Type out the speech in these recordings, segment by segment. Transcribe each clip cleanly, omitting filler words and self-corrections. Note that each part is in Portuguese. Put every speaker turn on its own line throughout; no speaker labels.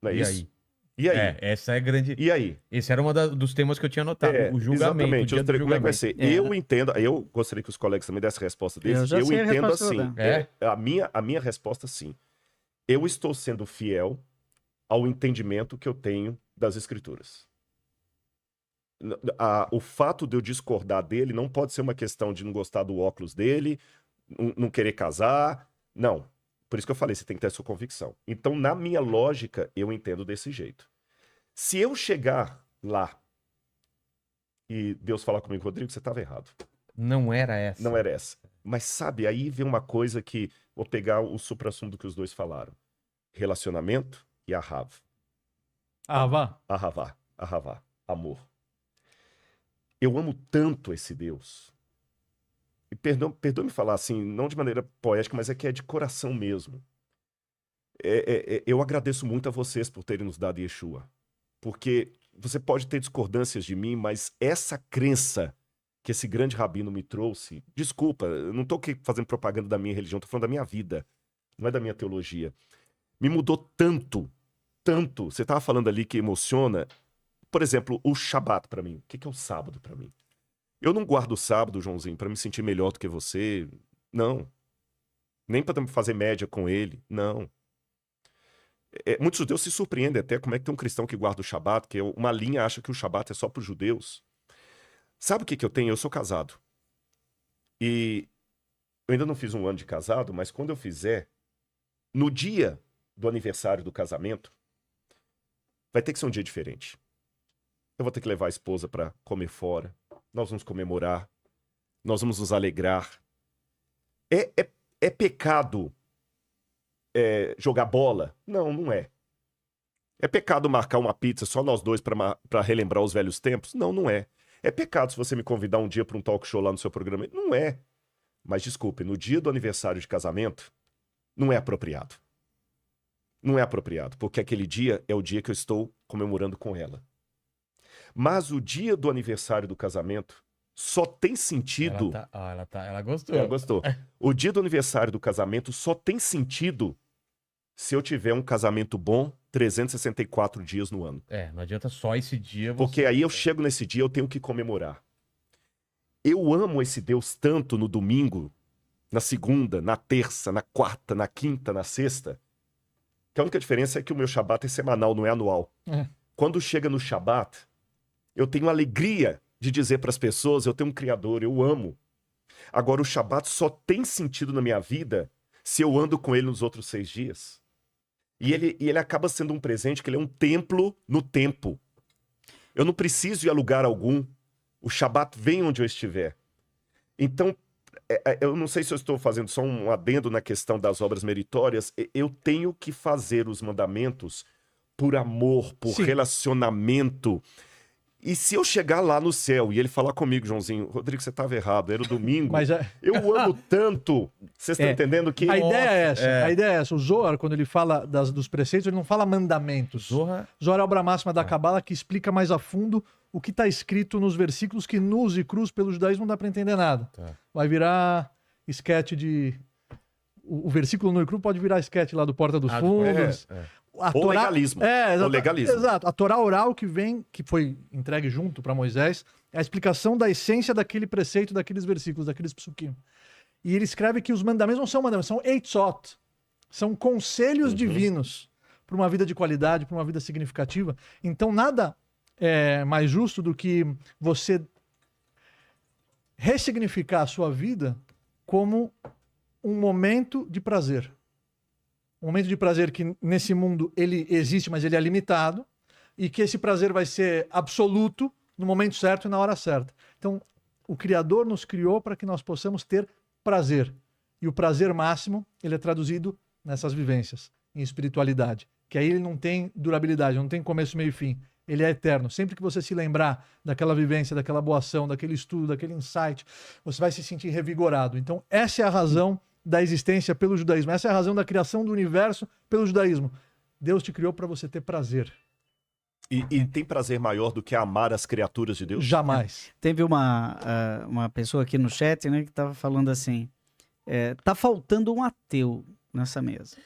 Não é
E
isso?
aí?
E aí?
Essa é a grande...
E aí?
Esse era um dos temas que eu tinha anotado, o julgamento,
Exatamente.
o dia
Eu
do
gostaria, como é que vai
julgamento.
ser? Eu entendo, eu gostaria que os colegas também dessem a resposta deles.
Eu já sei a
entendo
resposta que eu vou
assim.
dar.
A minha resposta, sim. Eu estou sendo fiel ao entendimento que eu tenho das escrituras. O fato de eu discordar dele não pode ser uma questão de não gostar do óculos dele, não querer casar. Não. Por isso que eu falei, você tem que ter a sua convicção. Então, na minha lógica, eu entendo desse jeito. Se eu chegar lá e Deus falar comigo, Rodrigo, você estava errado.
Não era essa.
Não era essa. Mas sabe, aí vem uma coisa que... Vou pegar o suprassumo que os dois falaram. Relacionamento e ahav.
Vá.
Ahavá. Amor. Eu amo tanto esse Deus. E perdoe-me falar assim, não de maneira poética, mas é que é de coração mesmo. Eu agradeço muito a vocês por terem nos dado Yeshua. Porque você pode ter discordâncias de mim, mas essa crença que esse grande rabino me trouxe, desculpa, eu não estou aqui fazendo propaganda da minha religião, estou falando da minha vida, não é da minha teologia. Me mudou tanto. Você estava falando ali que emociona. Por exemplo, o Shabat para mim. O que é o sábado para mim? Eu não guardo o sábado, Joãozinho, para me sentir melhor do que você. Não. Nem para fazer média com ele. Não. Muitos judeus se surpreendem até como é que tem um cristão que guarda o Shabat, que uma linha acha que o Shabat é só para os judeus. Sabe o que eu tenho? Eu sou casado. E eu ainda não fiz um ano de casado, mas quando eu fizer, no dia do aniversário do casamento, vai ter que ser um dia diferente. Eu vou ter que levar a esposa para comer fora. Nós vamos comemorar. Nós vamos nos alegrar. É pecado jogar bola? Não, não é. É pecado marcar uma pizza só nós dois para relembrar os velhos tempos? Não, não é. É pecado se você me convidar um dia para um talk show lá no seu programa? Não é. Mas desculpe, no dia do aniversário de casamento, não é apropriado. Não é apropriado, porque aquele dia é o dia que eu estou comemorando com ela. Mas o dia do aniversário do casamento só tem sentido...
Ela gostou.
Ela gostou. O dia do aniversário do casamento só tem sentido se eu tiver um casamento bom 364 dias no ano.
Não adianta só esse dia.
Porque aí eu chego nesse dia, eu tenho que comemorar. Eu amo esse Deus tanto no domingo, na segunda, na terça, na quarta, na quinta, na sexta, que a única diferença é que o meu Shabat é semanal, não é anual. Quando chega no Shabat, eu tenho alegria de dizer para as pessoas, eu tenho um Criador, eu amo. Agora, o Shabat só tem sentido na minha vida se eu ando com ele nos outros 6 dias. E ele acaba sendo um presente, que ele é um templo no tempo. Eu não preciso ir a lugar algum. O Shabat vem onde eu estiver. Então, eu não sei se eu estou fazendo só um adendo na questão das obras meritórias. Eu tenho que fazer os mandamentos por amor, por relacionamento. E se eu chegar lá no céu e ele falar comigo, Joãozinho, Rodrigo, você estava errado, era o domingo.
Mas
eu amo tanto. Vocês estão entendendo que...
A ideia é essa. A ideia é essa. O Zohar, quando ele fala dos preceitos, ele não fala mandamentos. Zohar é a obra máxima da Cabala que explica mais a fundo o que está escrito nos versículos que nus e cruz pelo judaísmo não dá para entender nada. Vai virar esquete de... O versículo nu e cru pode virar esquete lá do Porta dos Fundos.
O legalismo. O legalismo.
Exato. A Torá oral que foi entregue junto para Moisés, é a explicação da essência daquele preceito, daqueles versículos, daqueles psukim. E ele escreve que os mandamentos não são mandamentos, são eitzot. São conselhos divinos para uma vida de qualidade, para uma vida significativa. Então nada é mais justo do que você ressignificar a sua vida como um momento de prazer. Um momento de prazer que nesse mundo ele existe, mas ele é limitado, e que esse prazer vai ser absoluto no momento certo e na hora certa. Então, o Criador nos criou para que nós possamos ter prazer. E o prazer máximo, ele é traduzido nessas vivências, em espiritualidade. Que aí ele não tem durabilidade, não tem começo, meio e fim. Ele é eterno. Sempre que você se lembrar daquela vivência, daquela boa ação, daquele estudo, daquele insight, você vai se sentir revigorado. Então, essa é a razão da existência pelo judaísmo. Essa é a razão da criação do universo pelo judaísmo. Deus te criou para você ter prazer.
E tem prazer maior do que amar as criaturas de Deus?
Jamais.
Teve uma pessoa aqui no chat, né, que estava falando assim, tá faltando um ateu nessa mesa.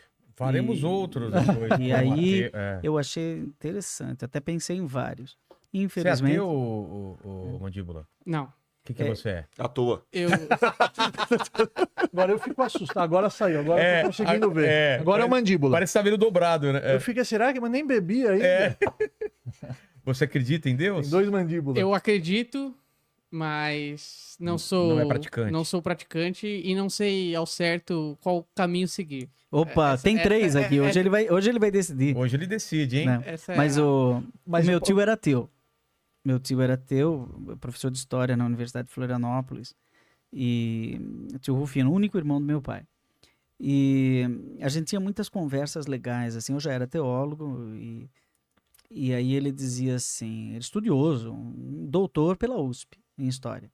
Faremos
E-
outros depois.
E
com
aí,
ateu, é.
eu achei interessante, até pensei em vários.
Você é
Infelizmente,
ateu, o Mandíbula?
Não.
O que você é?
À toa.
Eu,
Agora eu fico assustado. Agora saiu. Agora eu tô conseguindo ver.
é,
Agora é o mandíbula.
Parece que tá vendo dobrado, né?
Eu fiquei, será que? Mas nem bebi ainda.
É. Você acredita em Deus?
Tem 2 mandíbulas.
eu acredito, mas não sou.
Não é praticante.
Não sou praticante e não sei ao certo qual caminho seguir.
opa,
Essa-
tem
essa-
3 aqui.
é-
Hoje ele vai decidir.
Hoje ele decide, hein?
Né?
Essa é
Mas
a-
Mas
o meu
o-
tio era ateu. Meu tio era ateu, professor de história na Universidade de Florianópolis. E o tio Rufino, o único irmão do meu pai. E a gente tinha muitas conversas legais, assim, eu já era teólogo e aí ele dizia assim, ele é estudioso, um doutor pela USP em história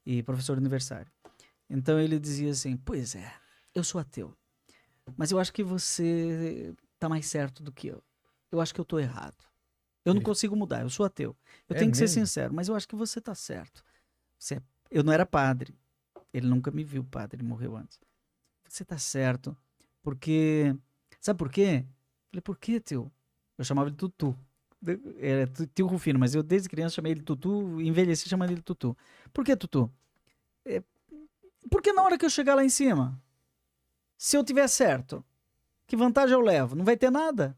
e professor universitário. Então ele dizia assim, pois é, eu sou ateu, mas eu acho que você tá mais certo do que eu. Eu acho que eu tô errado. Eu não
Ele-
consigo mudar, eu sou ateu. Eu
É
tenho que ser
mesmo?
sincero, mas eu acho que você tá certo. Eu não era padre. Ele nunca me viu padre, ele morreu antes. Você tá certo, porque... Sabe por quê? Eu falei, por quê, tio? Eu chamava ele Tutu. Era tio Rufino, mas eu desde criança chamei ele Tutu, envelheci chamando ele Tutu. Por que, Tutu? Porque na hora que eu chegar lá em cima, se eu tiver certo, que vantagem eu levo? Não vai ter nada.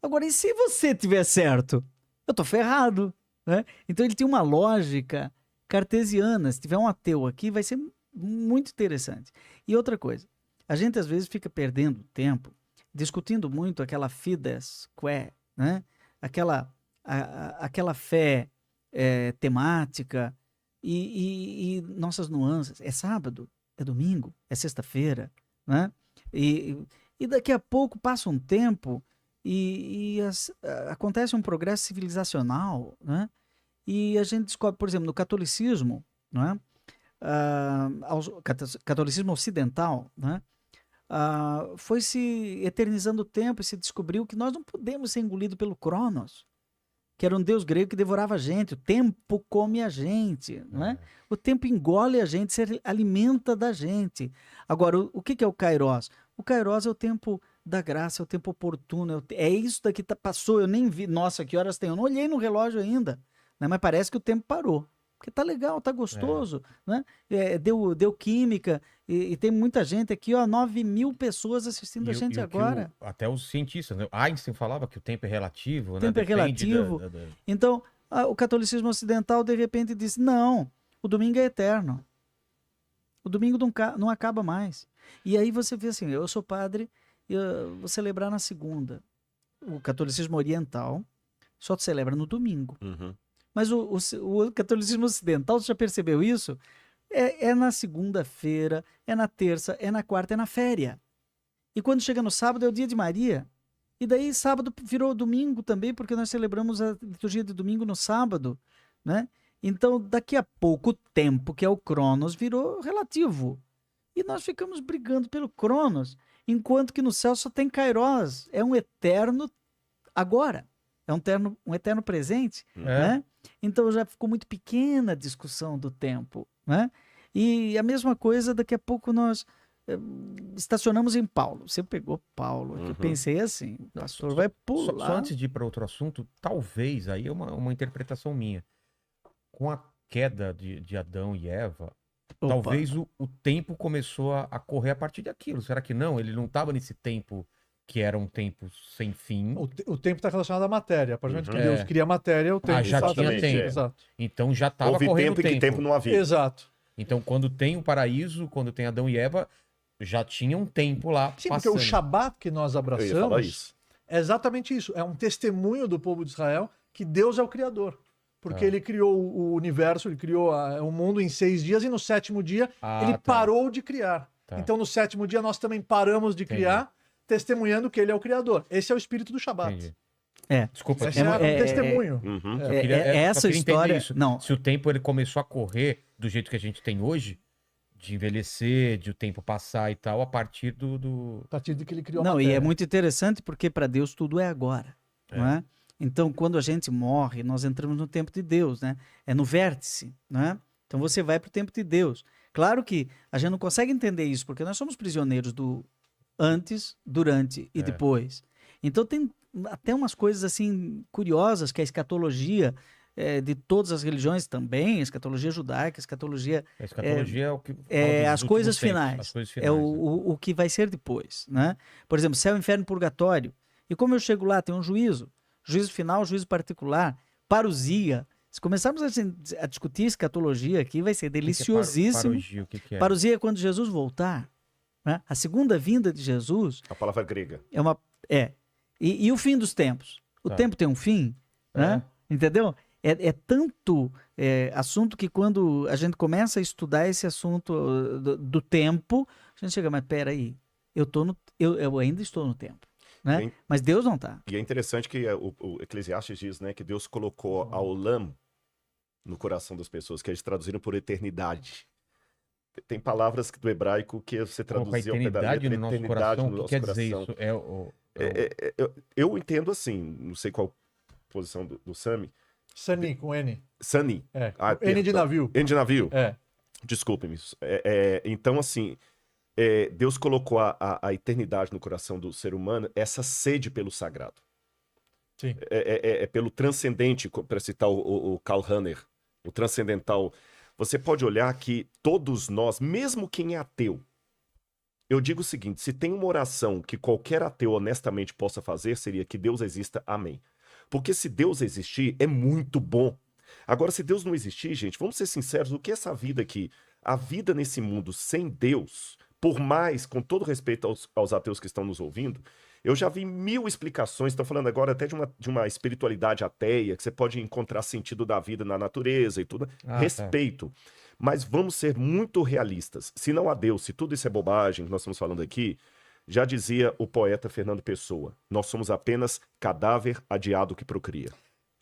Agora, e se você tiver certo? Eu tô ferrado, né? Então ele tem uma lógica cartesiana. Se tiver um ateu aqui, vai ser muito interessante. E outra coisa, a gente às vezes fica perdendo tempo discutindo muito aquela fides quae, né? Aquela fé temática e nossas nuances. É sábado, é domingo, é sexta-feira, né? E daqui a pouco passa um tempo acontece um progresso civilizacional, né? E a gente descobre, por exemplo, no catolicismo, não é? Catolicismo ocidental, né? Foi se eternizando o tempo e se descobriu que nós não podemos ser engolidos pelo Cronos, que era um deus grego que devorava a gente. O tempo come a gente, não é? O tempo engole a gente, se alimenta da gente. Agora, o que é o Kairos? O Kairos é o tempo da graça, é o tempo oportuno. É isso daqui passou, eu nem vi. Nossa, que horas tem? Eu não olhei no relógio ainda, né? Mas parece que o tempo parou. Porque tá legal, tá gostoso, né? Deu química e tem muita gente aqui, ó, 9.000 pessoas assistindo a gente agora.
Até os cientistas, né? Einstein falava que o tempo é relativo,
O
né?
tempo é
Depende
relativo. Então, o catolicismo ocidental, de repente, disse, não, o domingo é eterno. O domingo não acaba mais. E aí você vê assim, eu sou padre, eu vou celebrar na segunda. O catolicismo oriental só celebra no domingo.
Uhum.
Mas o catolicismo ocidental, você já percebeu isso? É na segunda-feira, é na terça, é na quarta, é na féria. E quando chega no sábado é o dia de Maria. E daí sábado virou domingo também, porque nós celebramos a liturgia de domingo no sábado, né? Então, daqui a pouco, o tempo, que é o Cronos, virou relativo. E nós ficamos brigando pelo Cronos, enquanto que no céu só tem Kairos. É um eterno agora. É um eterno presente, né? Então já ficou muito pequena a discussão do tempo, né? E a mesma coisa, daqui a pouco nós estacionamos em Paulo. Você pegou Paulo, eu pensei assim, o pastor vai pular.
Só antes de ir para outro assunto, talvez, aí é uma interpretação minha, com a queda de Adão e Eva,
Opa.
talvez o tempo começou a correr a partir daquilo. Será que não? Ele não estava nesse tempo que era um tempo sem fim.
O tempo está relacionado à matéria. A partir do momento que
É.
Deus cria a matéria, o tempo...
Já tinha
Exatamente,
tempo.
é.
Exato.
Então já estava
Houve
correndo
tempo em que tempo não havia.
Exato.
Então quando tem o paraíso, quando tem Adão e Eva, já tinha um tempo lá
Sim, porque
passando.
o Shabat que nós
Eu ia falar
abraçamos
isso.
é exatamente isso. É um testemunho do povo de Israel que Deus é o Criador. Porque
Ah.
ele criou o universo, ele criou o mundo em 6 dias e no 7º dia
Ah,
ele
tá.
parou de criar.
Tá.
Então no 7º dia nós também paramos de
Entendi.
criar, testemunhando que ele é o Criador. Esse é o espírito do Shabat.
Entendi.
É.
Desculpa,
Esse é, um testemunho.
Uhum.
eu queria- só
essa
queria entender
história.
isso.
Não,
Se o tempo ele começou a correr do jeito que a gente tem hoje, de envelhecer, de o tempo passar e tal, a partir do...
A partir de que ele criou a
não, e
matéria.
é muito interessante porque para Deus tudo é agora, não é? Então, quando a gente morre, nós entramos no tempo de Deus, né? É no vértice, né? Então você vai para o tempo de Deus. Claro que a gente não consegue entender isso porque nós somos prisioneiros do antes, durante e depois. Então tem até umas coisas assim curiosas que a escatologia de todas as religiões também, a escatologia judaica, a escatologia
A escatologia é o que fala
as
dos
coisas
últimos tempos,
finais.
as coisas
É
finais, né?
o que vai ser depois, né? Por exemplo, céu, inferno, purgatório. E como eu chego lá, tem um juízo. Juízo final, juízo particular, parousia. Se começarmos a discutir escatologia aqui, vai ser
O que que é
deliciosíssimo.
parousia? O que que é?
Parousia é quando Jesus voltar, né? A segunda vinda de Jesus
A palavra grega.
é uma... E o fim dos tempos. O
Tá.
tempo tem um fim, né? Entendeu? É tanto assunto que quando a gente começa a estudar esse assunto do tempo, a gente chega, mas peraí, eu ainda estou no tempo, né?
Bem-
Mas Deus não está.
E é interessante que o Eclesiastes diz, né, que Deus colocou a olam no coração das pessoas, que eles traduziram por eternidade. Tem palavras do hebraico que você
Colocar
traduzir ao pé da
eternidade
letra,
no nosso
eternidade
coração,
no
o que
nosso
quer dizer
coração.
isso?
Eu entendo assim, não sei qual posição do Sami.
Sani, com N.
Sani.
É.
Ah,
N de
perdão.
navio.
N de navio.
É.
Desculpe-me. Então, assim, Deus colocou a eternidade no coração do ser humano, essa sede pelo sagrado.
Sim.
Pelo transcendente, para citar o Karl Rahner, o transcendental. Você pode olhar que todos nós, mesmo quem é ateu, eu digo o seguinte, se tem uma oração que qualquer ateu honestamente possa fazer, seria que Deus exista, amém. Porque se Deus existir, é muito bom. Agora, se Deus não existir, gente, vamos ser sinceros, o que é essa vida aqui? A vida nesse mundo sem Deus, por mais, com todo respeito aos ateus que estão nos ouvindo, eu já vi 1000 explicações, estou falando agora até de uma espiritualidade ateia, que você pode encontrar sentido da vida na natureza e tudo.
Ah,
Respeito. Mas vamos ser muito realistas. Se não há Deus, se tudo isso é bobagem que nós estamos falando aqui, já dizia o poeta Fernando Pessoa, nós somos apenas cadáver adiado que procria.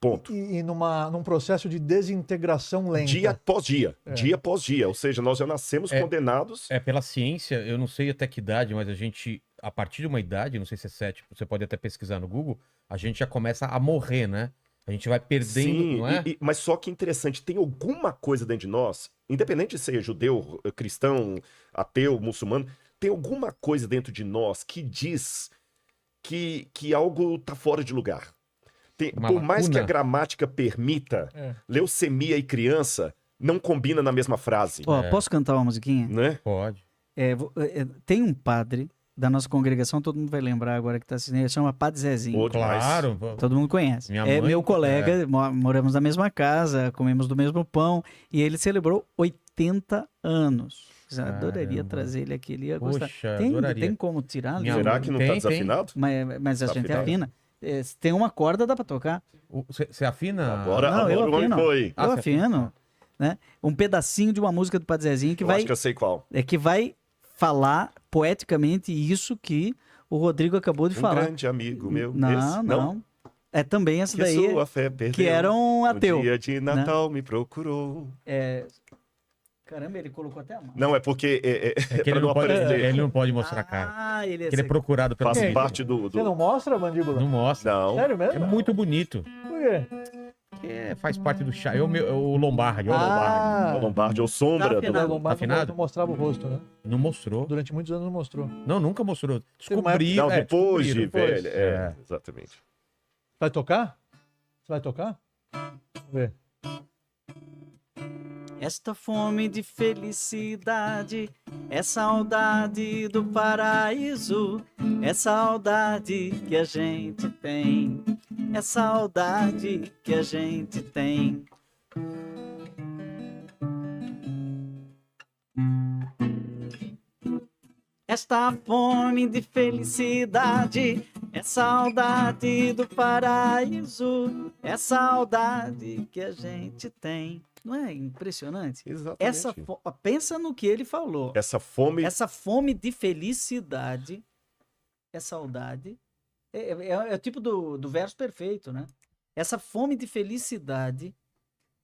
Ponto.
E num processo de desintegração lenta.
Dia após dia, dia após dia. Ou seja, nós já nascemos condenados.
Pela ciência, eu não sei até que idade, mas a gente, a partir de uma idade, não sei se é 7, você pode até pesquisar no Google, a gente já começa a morrer, né? A gente vai perdendo,
Sim,
não é?
mas só que interessante, tem alguma coisa dentro de nós, independente de ser judeu, cristão, ateu, muçulmano, tem alguma coisa dentro de nós que diz que algo está fora de lugar. Por mais que a gramática permita, leucemia e criança não combina na mesma frase.
Ó, posso cantar uma musiquinha?
Né?
Pode.
Tem um padre da nossa congregação, todo mundo vai lembrar agora que está assistindo, ele chama Padre Zezinho.
Pô, demais.
Claro.
Todo mundo conhece.
Minha
É
mãe,
meu colega, moramos na mesma casa, comemos do mesmo pão, e ele celebrou 80 anos. Eu adoraria
Caramba.
trazer ele aqui, ele ia gostar.
Poxa,
Tem
adoraria.
como tirar?
Minha
Será
mãe-
que não
tem,
está desafinado?
Mas a
Tá
gente
afinado?
afina. Se tem uma corda, dá pra tocar.
Você afina?
Agora,
Não, eu
agora o homem
afino.
foi.
Ah,
Eu
você
afino. Né? Um pedacinho de uma música do Padre Zezinho que
Eu
vai,
acho que eu sei qual.
que vai falar poeticamente isso que o Rodrigo acabou de
Um
falar.
grande amigo meu.
Não,
esse?
não. É também essa
Que
daí,
sua fé perdeu.
que era um ateu.
No dia de Natal me procurou.
Caramba, ele colocou até a mão.
Não, é porque...
É que
pra
ele não, pode,
aparecer.
ele não pode mostrar a cara.
Ah, ele é
Porque ele é procurado pela
Faz
polícia.
parte do...
Você não mostra, mandíbula?
Não mostra.
Não.
Sério
É
mesmo?
muito bonito.
Por quê?
Porque faz parte do chá. É o Lombardi. É o
Ah.
Lombardi.
O Lombardi, ou sombra.
Tá
do...
afinado.
O Lombardi
afinado?
não mostrava o rosto, né?
Não mostrou.
Durante muitos anos não mostrou.
Não, nunca mostrou.
uma
Descobri.
Não, depois de
descobriram.
velho.
É.
Exatamente.
Vai tocar? Você vai tocar? Vamos ver.
Esta fome de felicidade é saudade do paraíso, é saudade que a gente tem, é saudade que a gente tem. Esta fome de felicidade é saudade do paraíso, é saudade que a gente tem. Não é impressionante?
Exatamente.
Pensa no que ele falou.
Essa fome...
Essa fome de felicidade é saudade. É o tipo do verso perfeito, né? Essa fome de felicidade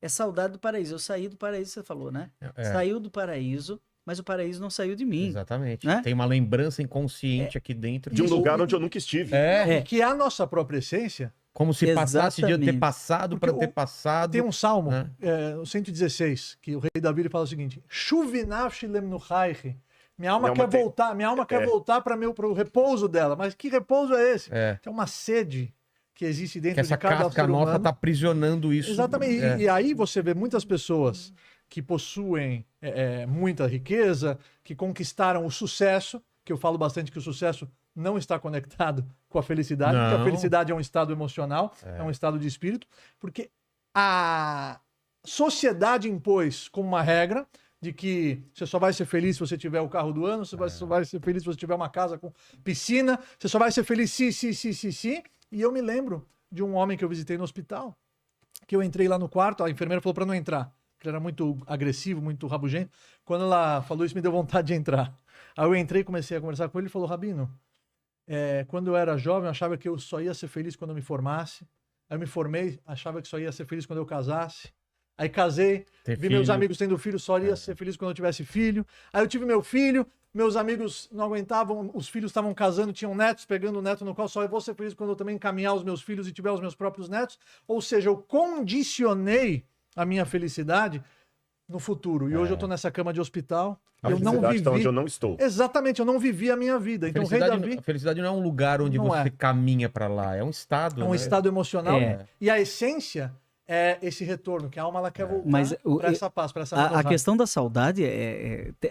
é saudade do paraíso. Eu saí do paraíso, você falou, né? Saiu do paraíso, mas o paraíso não saiu de mim.
Exatamente.
Né?
Tem uma lembrança inconsciente aqui dentro.
De um lugar onde eu nunca estive.
É,
Que a nossa própria essência
como se passasse de
Exatamente.
ter passado para
Porque
ter passado.
tem um salmo,
né?
o 116, que o rei Davi ele fala o seguinte: Shuvinavshi lemnuchaichi, Minha alma
Minha alma
quer
tem-
voltar, minha alma quer
É.
voltar para o repouso dela. Mas que repouso é esse?
É.
Tem uma sede que existe dentro
Que essa
de cada
casca
ser
nossa
humano.
tá aprisionando isso.
Exatamente.
É.
E aí você vê muitas pessoas que possuem muita riqueza, que conquistaram o sucesso, que eu falo bastante que o sucesso não está conectado com a felicidade, porque a
Não.
felicidade é um estado emocional, é um estado de espírito, porque a sociedade impôs como uma regra de que você só vai ser feliz se você tiver o carro do ano, só vai ser feliz se você tiver uma casa com piscina, você só vai ser feliz se. E eu me lembro de um homem que eu visitei no hospital, que eu entrei lá no quarto, a enfermeira falou para não entrar, porque ele era muito agressivo, muito rabugento. Quando ela falou isso, me deu vontade de entrar. Aí eu entrei, comecei a conversar com ele, ele falou: Rabino, quando eu era jovem, eu achava que eu só ia ser feliz quando eu me formasse. Aí eu me formei, achava que só ia ser feliz quando eu casasse. Aí casei,
Ter
vi meus
filho.
amigos tendo filho, só ia ser feliz quando eu tivesse filho. Aí eu tive meu filho, meus amigos não aguentavam, os filhos estavam casando, tinham netos, pegando o neto no qual só eu vou ser feliz quando eu também encaminhar os meus filhos e tiver os meus próprios netos. Ou seja, eu condicionei a minha felicidade no futuro. E hoje eu tô nessa cama de hospital.
A
Eu não
felicidade está onde
vivi.
eu não estou.
Exatamente, eu não vivi a minha vida. Então, o rei Davi
A felicidade não é um lugar onde
Não
você
é.
caminha pra lá, é um estado.
é um
né?
estado emocional.
É.
E a essência é esse retorno, que a alma ela quer voltar
Mas
para essa paz, para essa
A
renovada.
questão da saudade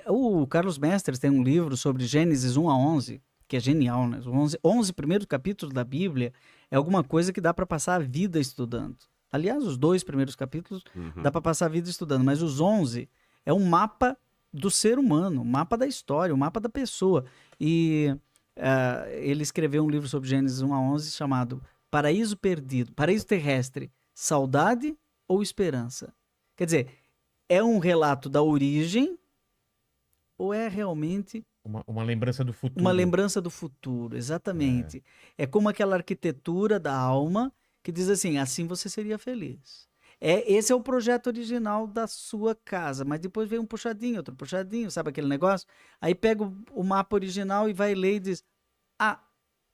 o Carlos Mestres tem um livro sobre Gênesis 1 a 11, que é genial, né? Os 11 primeiros capítulos da Bíblia é alguma coisa que dá para passar a vida estudando. Aliás, os 2 primeiros capítulos dá para passar a vida estudando, mas os 11 é um mapa do ser humano, um mapa da história, um mapa da pessoa. E ele escreveu um livro sobre Gênesis 1 a 11 chamado Paraíso Perdido, Paraíso Terrestre, Saudade ou Esperança? Quer dizer, é um relato da origem ou é realmente
Uma lembrança do futuro.
uma lembrança do futuro? Exatamente. É como aquela arquitetura da alma que diz assim você seria feliz. Esse é o projeto original da sua casa, mas depois vem um puxadinho, outro puxadinho, sabe aquele negócio? Aí pega o mapa original e vai ler e diz,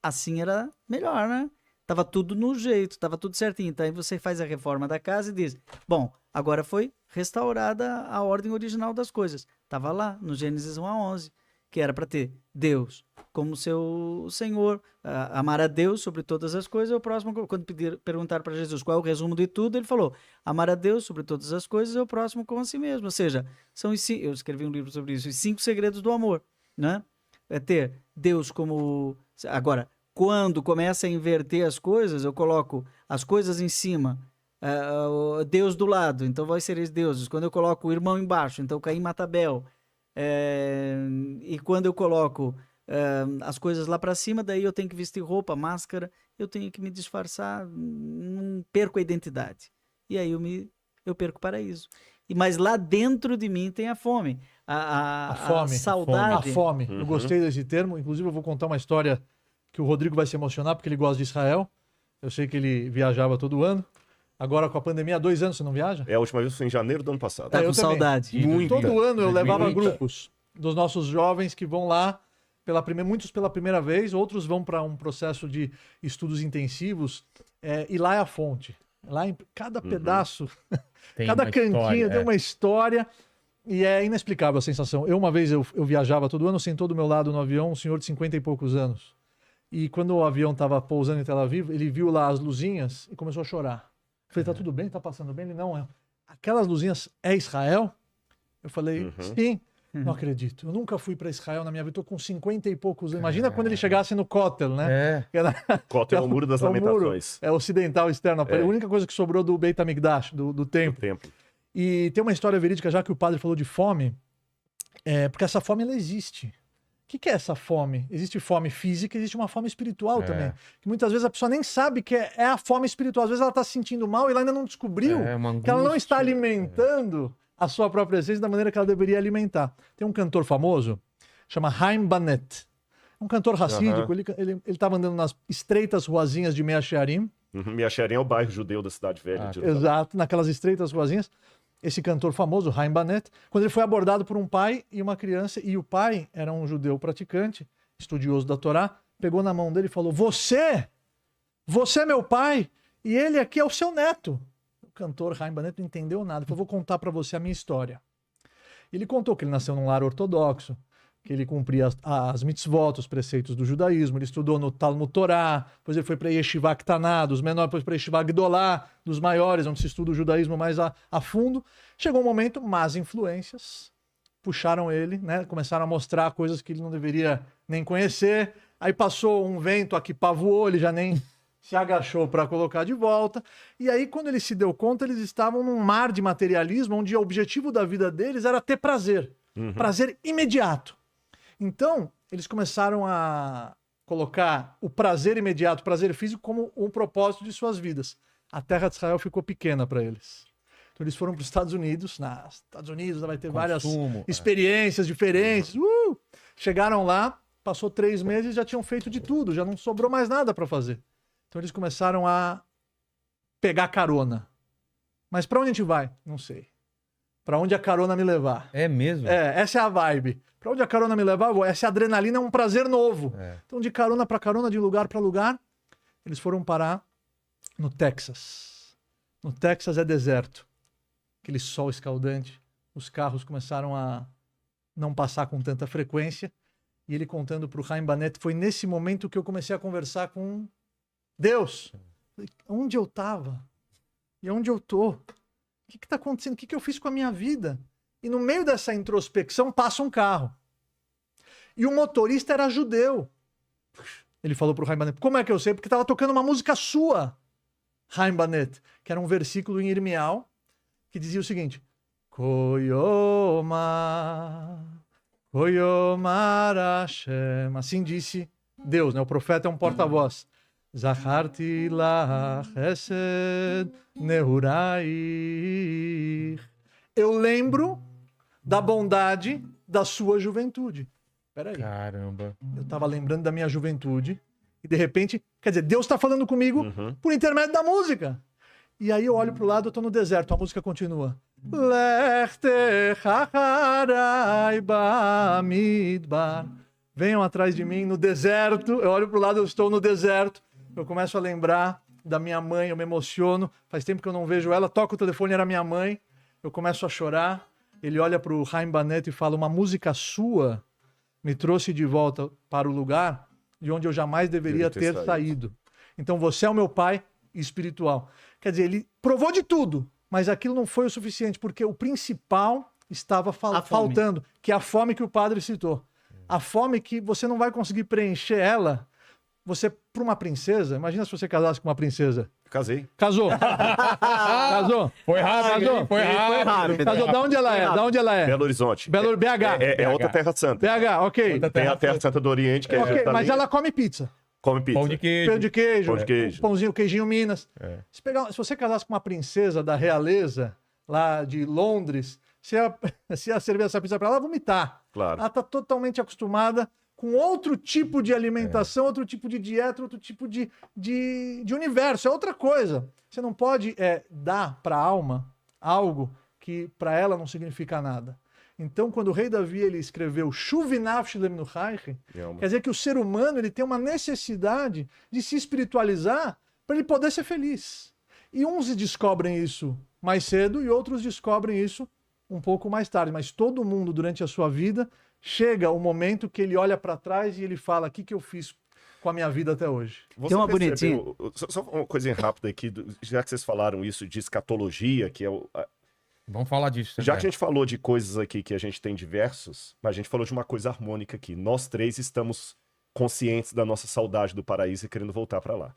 assim era melhor, né? Tava tudo no jeito, tava tudo certinho. Então aí você faz a reforma da casa e diz, bom, agora foi restaurada a ordem original das coisas. Tava lá no Gênesis 1 a 11, que era para ter Deus como seu Senhor, amar a Deus sobre todas as coisas. O próximo, quando perguntaram para Jesus qual é o resumo de tudo, ele falou, amar a Deus sobre todas as coisas e o próximo como a si mesmo. Ou seja, eu escrevi um livro sobre isso, os 5 segredos do amor, né? É ter Deus como... Agora, quando começa a inverter as coisas, eu coloco as coisas em cima, Deus do lado, então vai ser esses deuses. Quando eu coloco o irmão embaixo, então Caim mata Abel. E quando eu coloco as coisas lá para cima, daí eu tenho que vestir roupa, máscara, eu tenho que me disfarçar, não perco a identidade. E aí eu perco o paraíso. Mas lá dentro de mim tem a fome. A
fome,
saudade.
A fome.
Uhum.
Eu gostei desse termo. Inclusive, eu vou contar uma história que o Rodrigo vai se emocionar, porque ele gosta de Israel. Eu sei que ele viajava todo ano. Agora, com a pandemia, há 2 anos você não viaja?
A última vez foi em janeiro do ano passado.
Tá
eu
com
também.
saudade.
Muito.
Todo ano eu levava
2020.
grupos dos nossos jovens que vão lá, muitos pela primeira vez, outros vão para um processo de estudos intensivos, e lá é a fonte. Lá em cada pedaço,
Tem
cada
uma
cantinho
história,
tem uma história, e é inexplicável a sensação. Uma vez eu viajava todo ano, sentou do meu lado no avião um senhor de 50 e poucos anos. E quando o avião estava pousando em Tel Aviv, ele viu lá as luzinhas e começou a chorar. Eu falei, tá tudo bem? Tá passando bem? Ele, não, aquelas luzinhas é Israel? Eu falei, sim. Não acredito. Eu nunca fui para Israel na minha vida. Estou com 50 e poucos anos. Imagina quando ele chegasse no Kotel, né?
Cota é o Muro das
É o muro,
Lamentações.
é ocidental externo.
É.
A única coisa que sobrou do Beit HaMikdash, do templo.
Templo.
E tem uma história verídica, já que o padre falou de fome, porque essa fome ela existe. O que é essa fome? Existe fome física, existe uma fome espiritual também. Que muitas vezes a pessoa nem sabe que é a fome espiritual. Às vezes ela está se sentindo mal e ela ainda não descobriu
uma
que ela não está
angústia.
alimentando a sua própria essência da maneira que ela deveria alimentar. Tem um cantor famoso, chama Haim Banet. Um cantor racídico, ele estava andando nas estreitas ruazinhas de Mea Shearim.
Miaxerém é o bairro judeu da cidade velha. de Jerusalém.
Exato, naquelas estreitas ruazinhas. Esse cantor famoso, Haim Banet, quando ele foi abordado por um pai e uma criança, e o pai era um judeu praticante, estudioso da Torá, pegou na mão dele e falou, você é meu pai, e ele aqui é o seu neto. O cantor Haim Banet não entendeu nada, falou, vou contar para você a minha história. Ele contou que ele nasceu num lar ortodoxo, que ele cumpria as mitzvot, os preceitos do judaísmo. Ele estudou no Talmud Torá, depois ele foi para Yeshiva Ktaná, dos menores, depois para Yeshiva Gdolá, dos maiores, onde se estuda o judaísmo mais a fundo. Chegou um momento, más influências puxaram ele, né? Começaram a mostrar coisas que ele não deveria nem conhecer. Aí passou um vento, aqui pavoou, ele já nem se agachou para colocar de volta. E aí, quando ele se deu conta, eles estavam num mar de materialismo, onde o objetivo da vida deles era ter prazer. Prazer imediato. Então, eles começaram a colocar o prazer imediato, o prazer físico, como um propósito de suas vidas. A terra de Israel ficou pequena para eles. Então, eles foram para os Estados Unidos. Nos Estados Unidos vai ter várias experiências diferentes. Chegaram lá, passou 3 meses, já tinham feito de tudo, já não sobrou mais nada para fazer. Então, eles começaram a pegar carona. Mas para onde a gente vai? Não sei. Para onde a carona me levar?
É mesmo?
Essa é a vibe. Para onde a carona me levar, eu vou. Essa adrenalina é um prazer novo. Então, de carona para carona, de lugar para lugar, eles foram parar no Texas. No Texas é deserto. Aquele sol escaldante. Os carros começaram a não passar com tanta frequência. E ele contando para o Chaim Banet, foi nesse momento que eu comecei a conversar com Deus. Onde eu estava? E onde eu estou? O que está acontecendo? O que eu fiz com a minha vida? E no meio dessa introspecção passa um carro. E o motorista era judeu. Ele falou para o Chaim Banet, como é que eu sei? Porque estava tocando uma música sua, Chaim Banet, que era um versículo em Irmial, que dizia o seguinte, Koyoma, Koyomar Hashem. Assim disse Deus, né? O profeta é um porta-voz. Zacharti lach chesed nehuraich. Eu lembro da bondade da sua juventude. Peraí.
Caramba.
Eu estava lembrando da minha juventude e de repente, quer dizer, Deus está falando comigo por intermédio da música. E aí eu olho para o lado, eu estou no deserto, a música continua. Lech techacharai bamidbar. Venham atrás de mim no deserto. Eu olho para o lado, eu estou no deserto. Eu começo a lembrar da minha mãe, eu me emociono. Faz tempo que eu não vejo ela. Toco o telefone, era minha mãe. Eu começo a chorar. Ele olha para o Chaim Banet e fala, uma música sua me trouxe de volta para o lugar de onde eu jamais deveria ter saído. Então você é o meu pai espiritual. Quer dizer, ele provou de tudo, mas aquilo não foi o suficiente, porque o principal estava faltando, que é a fome que o padre citou. A fome que você não vai conseguir preencher ela. Você, para uma princesa, imagina se você casasse com uma princesa.
Casei.
Casou. Casou.
Foi rápido,
Casou.
hein? Foi rápido.
Casou. Da onde ela é? Da onde ela é?
Belo Horizonte.
BH.
É outra Terra Santa.
BH, ok.
Tem a Terra Santa do Oriente, que
Ok,
é
mas ela come pizza.
come pizza.
Pão de queijo.
Pão de queijo.
Pão de queijo.
Pãozinho, queijinho Minas. Se você casasse com uma princesa da realeza, lá de Londres, você ia servir essa pizza para ela vomitar.
Claro.
Ela está totalmente acostumada com outro tipo de alimentação, outro tipo de dieta, outro tipo de universo. É outra coisa. Você não pode dar para a alma algo que para ela não significa nada. Então, quando o rei Davi ele escreveu Shuvinaf Shilem Nuchaychi, quer dizer que o ser humano ele tem uma necessidade de se espiritualizar para ele poder ser feliz. E uns descobrem isso mais cedo e outros descobrem isso um pouco mais tarde. Mas todo mundo, durante a sua vida, chega o momento que ele olha para trás e ele fala, o que eu fiz com a minha vida até hoje?
Você
Tem uma
percebeu- Só uma coisinha rápida aqui, já que vocês falaram isso de escatologia, que é
Vamos falar disso.
já
né?
que a gente falou de coisas aqui que a gente tem diversos, mas a gente falou de uma coisa harmônica aqui. Nós três estamos conscientes da nossa saudade do paraíso e querendo voltar para lá.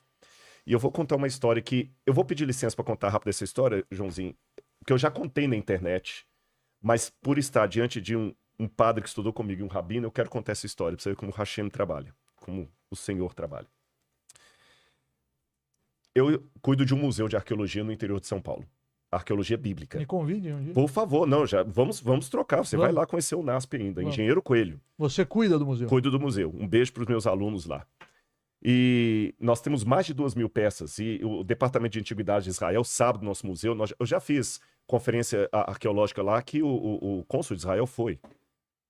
E eu vou contar uma história que... Eu vou pedir licença para contar rápido essa história, Joãozinho, que eu já contei na internet, mas por estar diante de um padre que estudou comigo e um rabino, eu quero contar essa história para você ver como o Hashem trabalha, como o Senhor trabalha. Eu cuido de um museu de arqueologia no interior de São Paulo. Arqueologia bíblica.
Me convide um dia.
Por favor, não, já vamos trocar. Você
Vamos.
vai lá conhecer o NASP ainda,
Vamos.
Engenheiro Coelho.
Você cuida do museu.
Cuido do museu. Um beijo para os meus alunos lá. E nós temos mais de 2.000 peças. E o Departamento de Antiguidades de Israel sabe do nosso museu. Eu já fiz conferência arqueológica lá que o cônsul de Israel foi.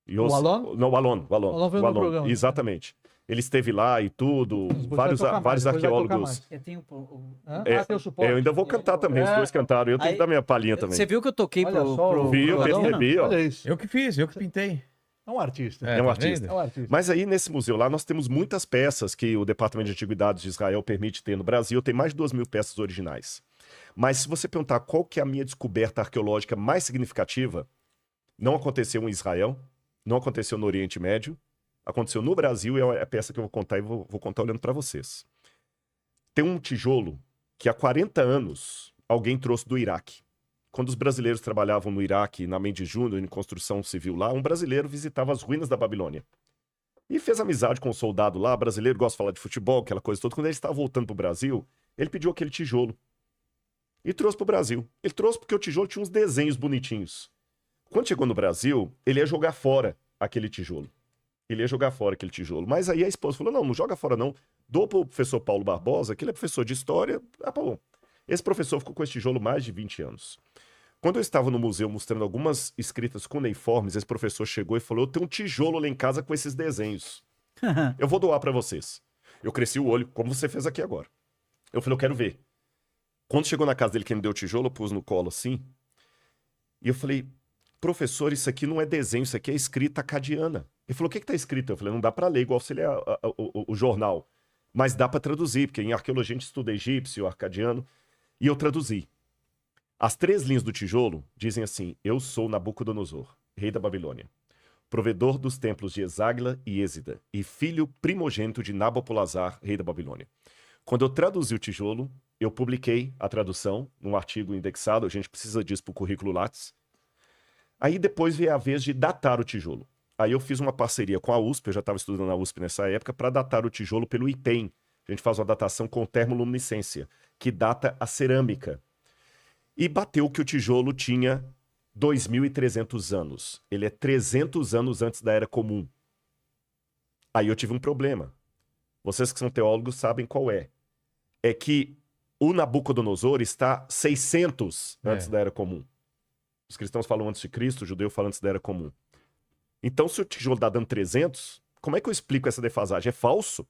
E
O Alon?
Não, o Alon.
O Alon veio no programa.
Exatamente. Ele esteve lá e tudo.
Vai tocar mais,
Vários
depois vai tocar
arqueólogos.
mais.
Eu tenho
Hã?
É,
Tem o suporte.
Eu ainda vou cantar também, os dois cantaram. Eu tenho
Aí-
que dar minha palhinha também.
Você viu que eu toquei
Olha
pro...
só,
pro-
Vi, eu
pro Adão, né?
percebi, ó.
Olha isso.
Eu que fiz, eu que pintei.
É um artista.
É um
tá
artista.
vendo?
É um artista.
Mas aí, nesse museu lá, nós temos muitas peças que o Departamento de Antiguidades de Israel permite ter no Brasil. Tem mais de 2.000 peças originais. Mas se você perguntar qual que é a minha descoberta arqueológica mais significativa, não aconteceu em Israel, não aconteceu no Oriente Médio, aconteceu no Brasil e é a peça que eu vou contar e vou contar olhando para vocês. Tem um tijolo que há 40 anos alguém trouxe do Iraque. Quando os brasileiros trabalhavam no Iraque, na Mendes Júnior, em construção civil lá, um brasileiro visitava as ruínas da Babilônia. E fez amizade com um soldado lá, brasileiro, gosta de falar de futebol, aquela coisa toda. Quando ele estava voltando para o Brasil, ele pediu aquele tijolo. E trouxe para o Brasil. Ele trouxe porque o tijolo tinha uns desenhos bonitinhos. Quando chegou no Brasil, ele ia jogar fora aquele tijolo. Ele ia jogar fora aquele tijolo. Mas aí a esposa falou, não joga fora não. Dou para o professor Paulo Barbosa, que ele é professor de história. Ah, bom. Esse professor ficou com esse tijolo mais de 20 anos. Quando eu estava no museu mostrando algumas escritas cuneiformes, esse professor chegou e falou, eu tenho um tijolo lá em casa com esses desenhos. Eu vou doar para vocês. Eu cresci o olho, como você fez aqui agora. Eu falei, eu quero ver. Quando chegou na casa dele, que ele me deu o tijolo, eu pus no colo assim. E eu falei, professor, isso aqui não é desenho, isso aqui é escrita acadiana. Ele falou, o que está escrito? Eu falei, não dá para ler igual se ler o jornal. Mas dá para traduzir, porque em arqueologia a gente estuda egípcio, arcadiano. E eu traduzi. As 3 linhas do tijolo dizem assim, eu sou Nabucodonosor, rei da Babilônia, provedor dos templos de Esagla e Êsida, e filho primogênito de Nabopolassar, rei da Babilônia. Quando eu traduzi o tijolo, eu publiquei a tradução num artigo indexado, a gente precisa disso para o currículo Lattes. Aí depois veio a vez de datar o tijolo. Aí eu fiz uma parceria com a USP, eu já estava estudando na USP nessa época, para datar o tijolo pelo IPEM. A gente faz uma datação com termoluminescência, que data a cerâmica. E bateu que o tijolo tinha 2.300 anos. Ele é 300 anos antes da Era Comum. Aí eu tive um problema. Vocês que são teólogos sabem qual é. É que o Nabucodonosor está 600 antes da Era Comum. Os cristãos falam antes de Cristo, o judeu fala antes da Era Comum. Então, se o tijolo está dando 300, como é que eu explico essa defasagem? É falso?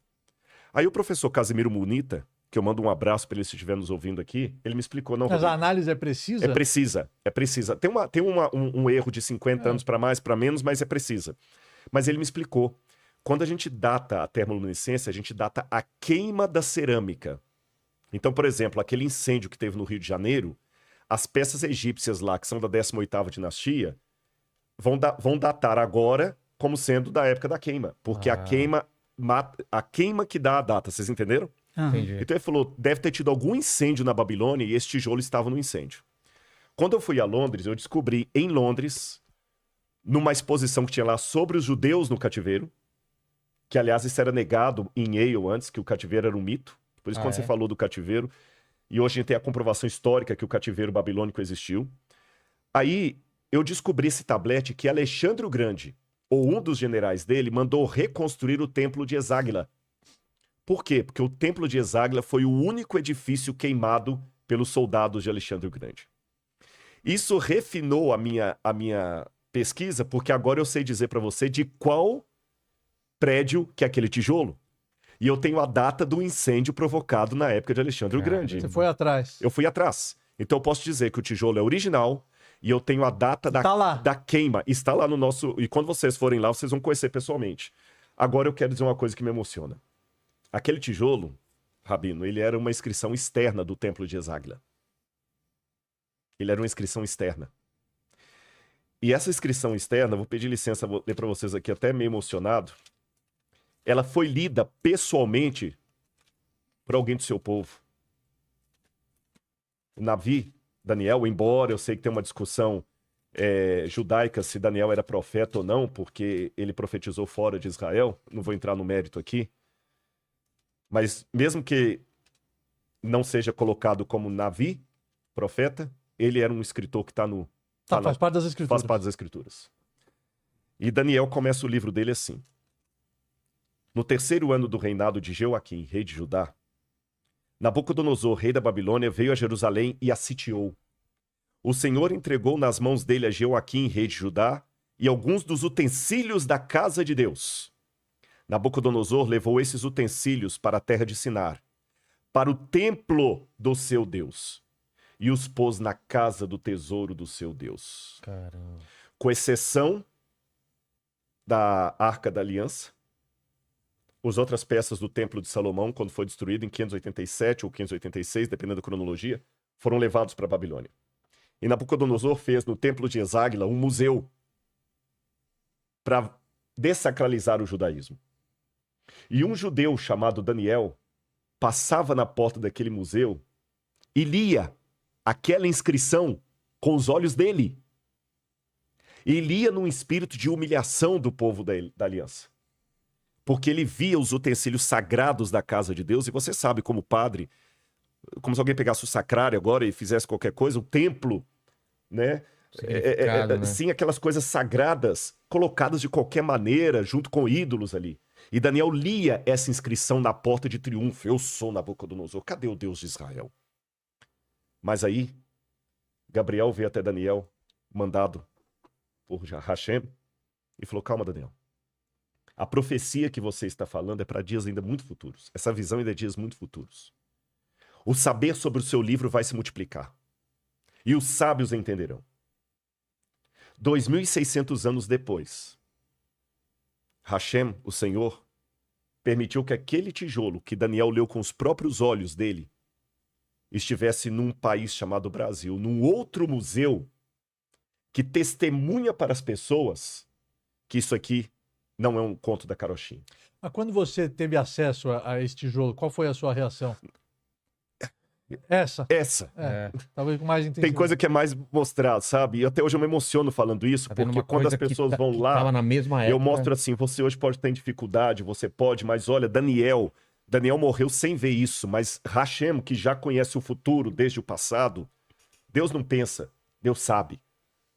Aí o professor Casimiro Munita, que eu mando um abraço para ele se estiver nos ouvindo aqui, ele me explicou. Não,
Mas
Rodrigo,
a análise é precisa?
é precisa. Tem um erro de 50 anos para mais, para menos, mas é precisa. Mas ele me explicou. Quando a gente data a termoluminescência, a gente data a queima da cerâmica. Então, por exemplo, aquele incêndio que teve no Rio de Janeiro, as peças egípcias lá, que são da 18ª dinastia, vão datar agora como sendo da época da queima. Porque a queima que dá a data, vocês entenderam?
Entendi.
Então ele falou, deve ter tido algum incêndio na Babilônia e esse tijolo estava no incêndio. Quando eu fui a Londres, eu descobri em Londres, numa exposição que tinha lá sobre os judeus no cativeiro, que aliás isso era negado em Yale antes, que o cativeiro era um mito. Por isso quando você falou do cativeiro, e hoje a gente tem a comprovação histórica que o cativeiro babilônico existiu. Aí eu descobri esse tablete que Alexandre o Grande, ou um dos generais dele, mandou reconstruir o templo de Esagla. Por quê? Porque o templo de Esagla foi o único edifício queimado pelos soldados de Alexandre o Grande. Isso refinou a minha pesquisa, porque agora eu sei dizer para você de qual prédio que é aquele tijolo. E eu tenho a data do incêndio provocado na época de Alexandre o Grande.
Você foi atrás.
Eu fui atrás. Então eu posso dizer que o tijolo é original e eu tenho a data
Tá lá.
da queima. Está lá no nosso... E quando vocês forem lá, vocês vão conhecer pessoalmente. Agora eu quero dizer uma coisa que me emociona. Aquele tijolo, Rabino, ele era uma inscrição externa do templo de Esagla. Ele era uma inscrição externa. E essa inscrição externa, vou pedir licença, vou ler para vocês aqui até meio emocionado. Ela foi lida pessoalmente por alguém do seu povo. O Navi, Daniel, embora eu sei que tem uma discussão judaica se Daniel era profeta ou não, porque ele profetizou fora de Israel, não vou entrar no mérito aqui, mas mesmo que não seja colocado como Navi, profeta, ele era um escritor que está no...
Faz parte das escrituras.
Faz parte das escrituras. E Daniel começa o livro dele assim. No 3º ano do reinado de Jeoaquim, rei de Judá, Nabucodonosor, rei da Babilônia, veio a Jerusalém e a sitiou. O Senhor entregou nas mãos dele a Jeoaquim, rei de Judá, e alguns dos utensílios da casa de Deus. Nabucodonosor levou esses utensílios para a terra de Sinar, para o templo do seu Deus, e os pôs na casa do tesouro do seu Deus.
Caramba.
Com exceção da Arca da Aliança, as outras peças do Templo de Salomão, quando foi destruído em 587 ou 586, dependendo da cronologia, foram levados para a Babilônia. E Nabucodonosor fez no Templo de Esagila um museu para dessacralizar o judaísmo. E um judeu chamado Daniel passava na porta daquele museu e lia aquela inscrição com os olhos dele. E lia num espírito de humilhação do povo da aliança. Porque ele via os utensílios sagrados da casa de Deus, e você sabe, como padre, como se alguém pegasse o sacrário agora e fizesse qualquer coisa, o templo, né?
Significado, né?
Sim, aquelas coisas sagradas colocadas de qualquer maneira, junto com ídolos ali. E Daniel lia essa inscrição na porta de triunfo: eu sou Nabucodonosor, cadê o Deus de Israel? Mas aí, Gabriel veio até Daniel, mandado por Hashem, e falou: calma, Daniel. A profecia que você está falando é para dias ainda muito futuros. Essa visão ainda é dias muito futuros. O saber sobre o seu livro vai se multiplicar. E os sábios entenderão. 2.600 anos depois, Hashem, o Senhor, permitiu que aquele tijolo que Daniel leu com os próprios olhos dele estivesse num país chamado Brasil, num outro museu que testemunha para as pessoas que isso aqui não é um conto da carochinha.
Mas quando você teve acesso a esse tijolo, qual foi a sua reação? Essa? Talvez com mais intensidade.
Tem coisa que é mais mostrado, sabe? E até hoje eu me emociono falando isso,
Tá vendo
porque
uma
quando as
coisa que
pessoas vão lá,
tava na mesma
eu
época.
mostro assim: você hoje pode ter dificuldade, você pode, mas olha, Daniel morreu sem ver isso, mas Hashem, que já conhece o futuro desde o passado, Deus não pensa, Deus sabe.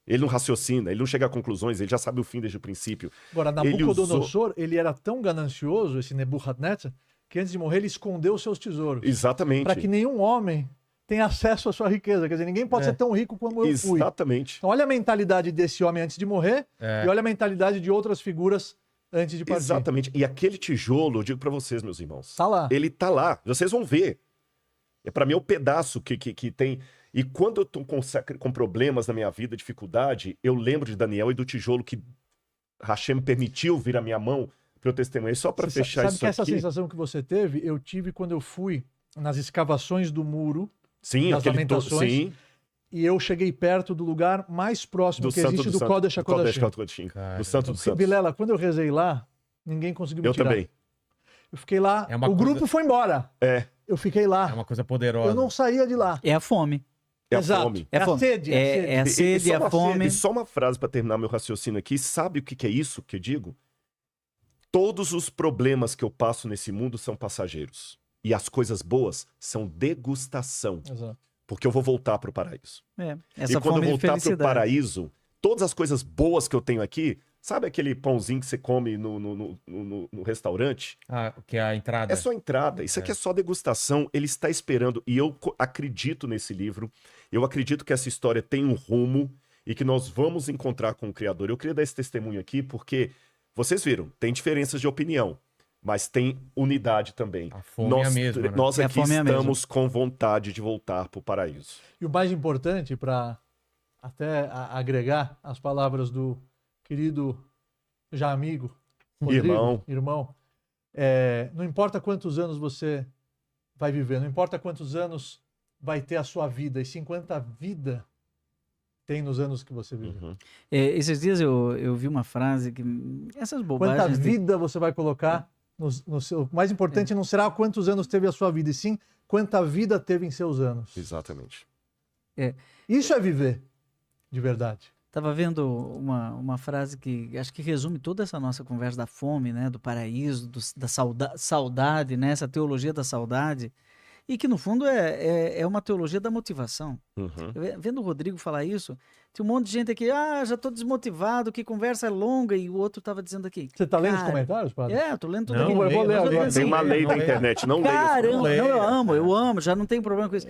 Ele não raciocina, ele não chega a conclusões, ele já sabe o fim desde o princípio.
Agora,
Ele
Nabucodonosor, ele era tão ganancioso, esse Nebuchadnezzar, que antes de morrer ele escondeu os seus tesouros.
Exatamente.
Para que nenhum homem tenha acesso à sua riqueza. Quer dizer, ninguém pode ser tão rico como eu fui.
Exatamente.
Então, olha a mentalidade desse homem antes de morrer e olha a mentalidade de outras figuras antes de partir.
Exatamente. E aquele tijolo, eu digo para vocês, meus irmãos,
Tá lá.
ele tá lá. Vocês vão ver. Para mim é o pedaço que tem. E quando eu tô com problemas na minha vida, dificuldade, eu lembro de Daniel e do tijolo que Hashem permitiu vir à minha mão para eu testemunhar. E só para fechar
Sabe
isso
que essa
aqui...
sensação que você teve, eu tive quando eu fui nas escavações do muro
Sim,
das
aquele
Lamentações,
sim,
e eu cheguei perto do lugar mais próximo
do
que
santo
existe
do
do Kodesh HaKodashim.
HaKodashim. Do santo do santo.
Vilela, quando eu rezei lá, ninguém conseguiu me
Eu
tirar.
também.
Eu fiquei lá,
É uma
o
coisa-
grupo foi embora.
É.
Eu fiquei lá.
É uma coisa poderosa.
Eu não saía de lá.
É a fome.
É a
Exato.
fome.
É a
a
fome.
sede.
É a sede, é a fome.
E só uma frase para terminar meu raciocínio aqui. Sabe o que é isso que eu digo? Todos os problemas que eu passo nesse mundo são passageiros. E as coisas boas são degustação.
Exato.
Porque eu vou voltar para o paraíso.
Essa
E quando
fome
eu
de
voltar para o
felicidade.
paraíso, todas as coisas boas que eu tenho aqui, sabe aquele pãozinho que você come no restaurante?
Ah, que é a entrada.
É só entrada. Isso aqui é só degustação. Ele está esperando. E eu acredito nesse livro. Eu acredito que essa história tem um rumo e que nós vamos encontrar com o Criador. Eu queria dar esse testemunho aqui porque, vocês viram, tem diferenças de opinião, mas tem unidade também.
A fome é a mesma, né?
Nós
A
aqui
fome é a mesma.
estamos com vontade de voltar para o paraíso.
E o mais importante, para até agregar as palavras do querido já amigo, Rodrigo, irmão, não importa quantos anos você vai viver, não importa quantos anos vai ter a sua vida, e sim quanta vida tem nos anos que você vive.
Uhum.
Esses dias eu vi uma frase que... Essas
Quanta
bobagens...
vida você vai colocar no seu... O mais importante não será quantos anos teve a sua vida, e sim quanta vida teve em seus anos.
Exatamente.
Isso é viver, de verdade.
Estava vendo uma frase que acho que resume toda essa nossa conversa da fome, né, do paraíso, da saudade, né, essa teologia da saudade, e que no fundo é uma teologia da motivação.
Uhum.
Vendo o Rodrigo falar isso, tem um monte de gente aqui, já estou desmotivado, que conversa longa, e o outro estava dizendo aqui.
Você está lendo os
cara,
comentários, padre?
eu tô lendo tudo
Não,
aqui.
não
eu vou
leio,
ler
não
agora.
leio.
Tem uma lei
Não
da
leio.
internet, não leia.
Caramba,
leia.
não, eu amo, já não tem problema com isso.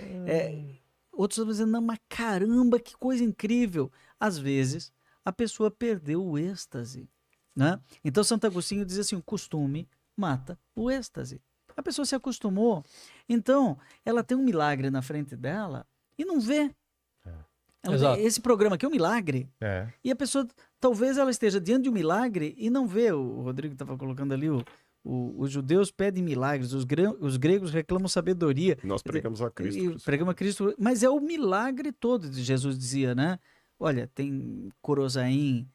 Outros estão dizendo, não, mas caramba, que coisa incrível. Às vezes, a pessoa perdeu o êxtase, né? Então, Santo Agostinho diz assim, o costume mata o êxtase. A pessoa se acostumou, então, ela tem um milagre na frente dela e não vê.
Exato.
Esse programa aqui é um milagre.
É.
E a pessoa talvez ela esteja diante de um milagre e não vê. O Rodrigo estava colocando ali, os judeus pedem milagres, os gregos reclamam sabedoria.
Nós pregamos a Cristo.
E pregamos a Cristo, mas é o milagre todo, Jesus dizia, né? Olha, tem Corozaim,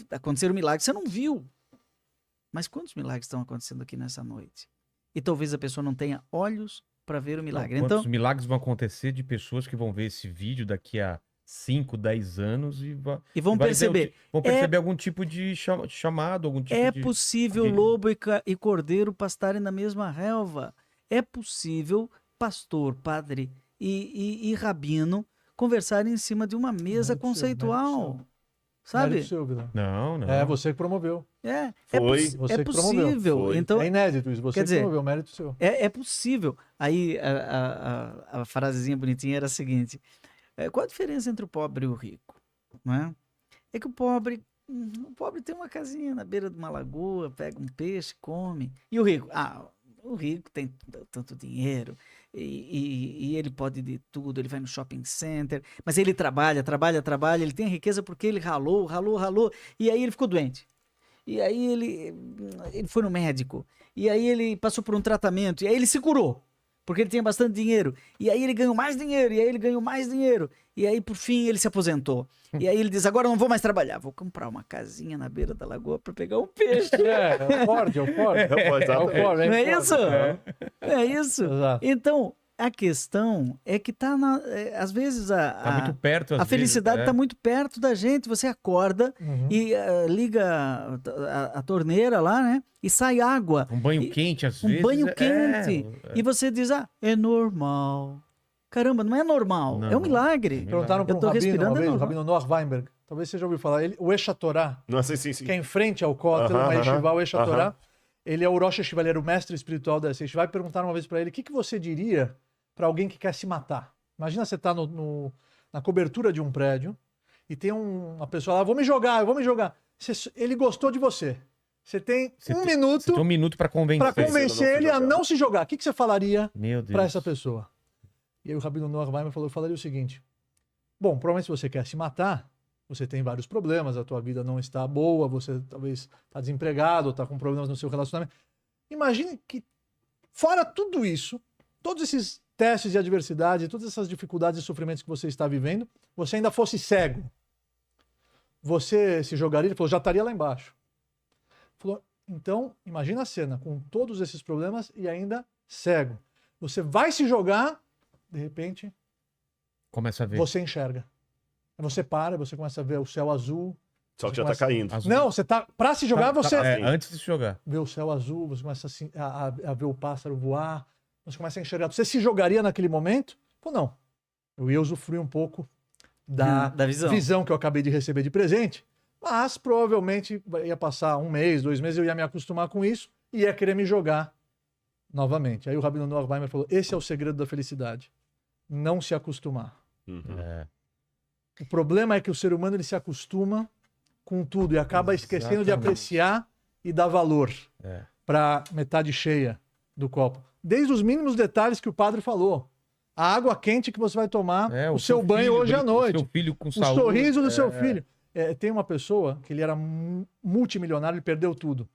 aconteceram milagres, você não viu. Mas quantos milagres estão acontecendo aqui nessa noite? E talvez a pessoa não tenha olhos para ver o milagre.
Quantos
Então,
milagres vão acontecer de pessoas que vão ver esse vídeo daqui a 5, 10 anos e
vão
vai
perceber.
vão perceber algum tipo de chamado, algum tipo
É
de...
possível
de-
lobo e cordeiro pastarem na mesma relva. É possível pastor, padre e rabino conversarem em cima de uma mesa
Mérito seu,
conceitual.
mérito seu.
Sabe?
Mérito seu, Vila.
Não, não.
É você que promoveu.
Foi.
Você
é
que promoveu.
possível.
Foi.
Então,
É inédito isso. Você
quer
que
dizer,
promoveu. Mérito seu.
é possível. Aí a frasezinha bonitinha era a seguinte: qual a diferença entre o pobre e o rico? Não é? É que o pobre tem uma casinha na beira de uma lagoa, pega um peixe, come. E o rico? O rico tem tanto dinheiro e ele pode de tudo, ele vai no shopping center, mas ele trabalha, ele tem a riqueza porque ele ralou, e aí ele ficou doente. E aí ele foi no médico, e aí ele passou por um tratamento, e aí ele se curou, porque ele tinha bastante dinheiro. E aí ele ganhou mais dinheiro, e aí ele ganhou mais dinheiro. E aí, por fim, ele se aposentou. E aí ele diz, agora eu não vou mais trabalhar, vou comprar uma casinha na beira da lagoa para pegar um peixe.
É o Ford.
É,
Não é isso? É isso.
Exato.
Então, a questão é que tá às vezes
Tá muito perto, às
a
vezes,
felicidade está muito perto da gente. Você acorda
Uhum.
e liga a torneira lá, né? E sai água.
Um banho quente, às
Um
vezes.
banho quente. E você diz, é normal. Caramba, não é normal.
Não.
É um milagre.
Perguntaram para
Eu
um
tô
rabino
respirando,
uma
é
vez, o
normal.
rabino Noah Weinberg. Talvez você já ouviu falar. Ele, o Esha Torá,
Nossa, sim.
que é em frente ao Kotel,
Aham,
uma yeshiva, o Esha
aham.
Torá. Ele é o Rosh Yeshiva, ele era o mestre espiritual dessa yeshiva. E perguntaram uma vez para ele, o que você diria para alguém que quer se matar? Imagina você tá na cobertura de um prédio e tem uma pessoa lá, eu vou me jogar. Ele gostou de você. Você tem
Você
um
tem
minuto
um minuto pra convencer.
para convencer ele a
jogar.
não se jogar. O que você falaria
Meu Deus.
para essa pessoa? E aí o rabino Noah Weinberg falou, eu falaria o seguinte, bom, provavelmente se você quer se matar, você tem vários problemas, a tua vida não está boa, você talvez está desempregado, está com problemas no seu relacionamento. Imagine que, fora tudo isso, todos esses testes de adversidade, todas essas dificuldades e sofrimentos que você está vivendo, você ainda fosse cego. Você se jogaria? Ele falou, já estaria lá embaixo. Falou, então, imagina a cena, com todos esses problemas e ainda cego. Você vai se jogar, de repente,
Começa a ver.
você enxerga. Você para, você começa a ver o céu azul.
Só que
Você
já tá
começa-
caindo.
Azul.
Não, você tá. Pra se jogar, você
Antes de se jogar.
vê o céu azul, você começa a ver o pássaro voar, você começa a enxergar. Você se jogaria naquele momento? Pô, não. Eu ia usufruir um pouco da
Da visão.
visão que eu acabei de receber de presente, mas provavelmente ia passar 1 mês, 2 meses, eu ia me acostumar com isso e ia querer me jogar novamente. Aí o rabino Noah Weinberg falou: esse é o segredo da felicidade. Não se acostumar.
Uhum.
É.
O problema é que o ser humano ele se acostuma com tudo e acaba esquecendo de
Exatamente.
apreciar e dar valor
É.
para metade cheia do copo. Desde os mínimos detalhes que o padre falou. A água quente que você vai tomar, o seu banho
filho,
hoje à
o
noite,
seu filho com
o
saúde.
sorriso do seu filho. Tem uma pessoa que ele era multimilionário, ele perdeu tudo.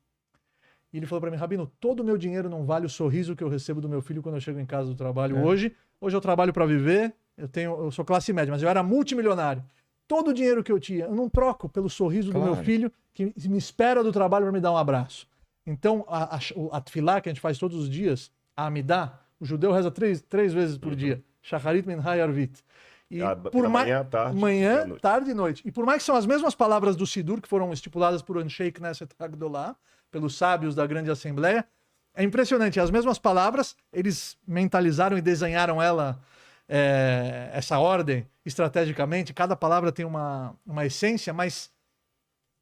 E ele falou para mim, Rabino, todo o meu dinheiro não vale o sorriso que eu recebo do meu filho quando eu chego em casa do trabalho hoje. Hoje eu trabalho para viver, eu sou classe média, mas eu era multimilionário. Todo o dinheiro que eu tinha, eu não troco pelo sorriso do meu
Claro.
filho que me espera do trabalho para me dar um abraço. Então, a tefilá que a gente faz todos os dias, a Amidá, o judeu reza três vezes por dia. Shacharit, Minha e Arvit. E
Pela manhã, tarde e à
manhã,
noite.
tarde e noite. E por mais que são as mesmas palavras do Sidur, que foram estipuladas por Anshei Knesset Hagdolah, pelos sábios da grande assembleia, é impressionante. As mesmas palavras, eles mentalizaram e desenharam essa ordem estrategicamente. Cada palavra tem uma essência, mas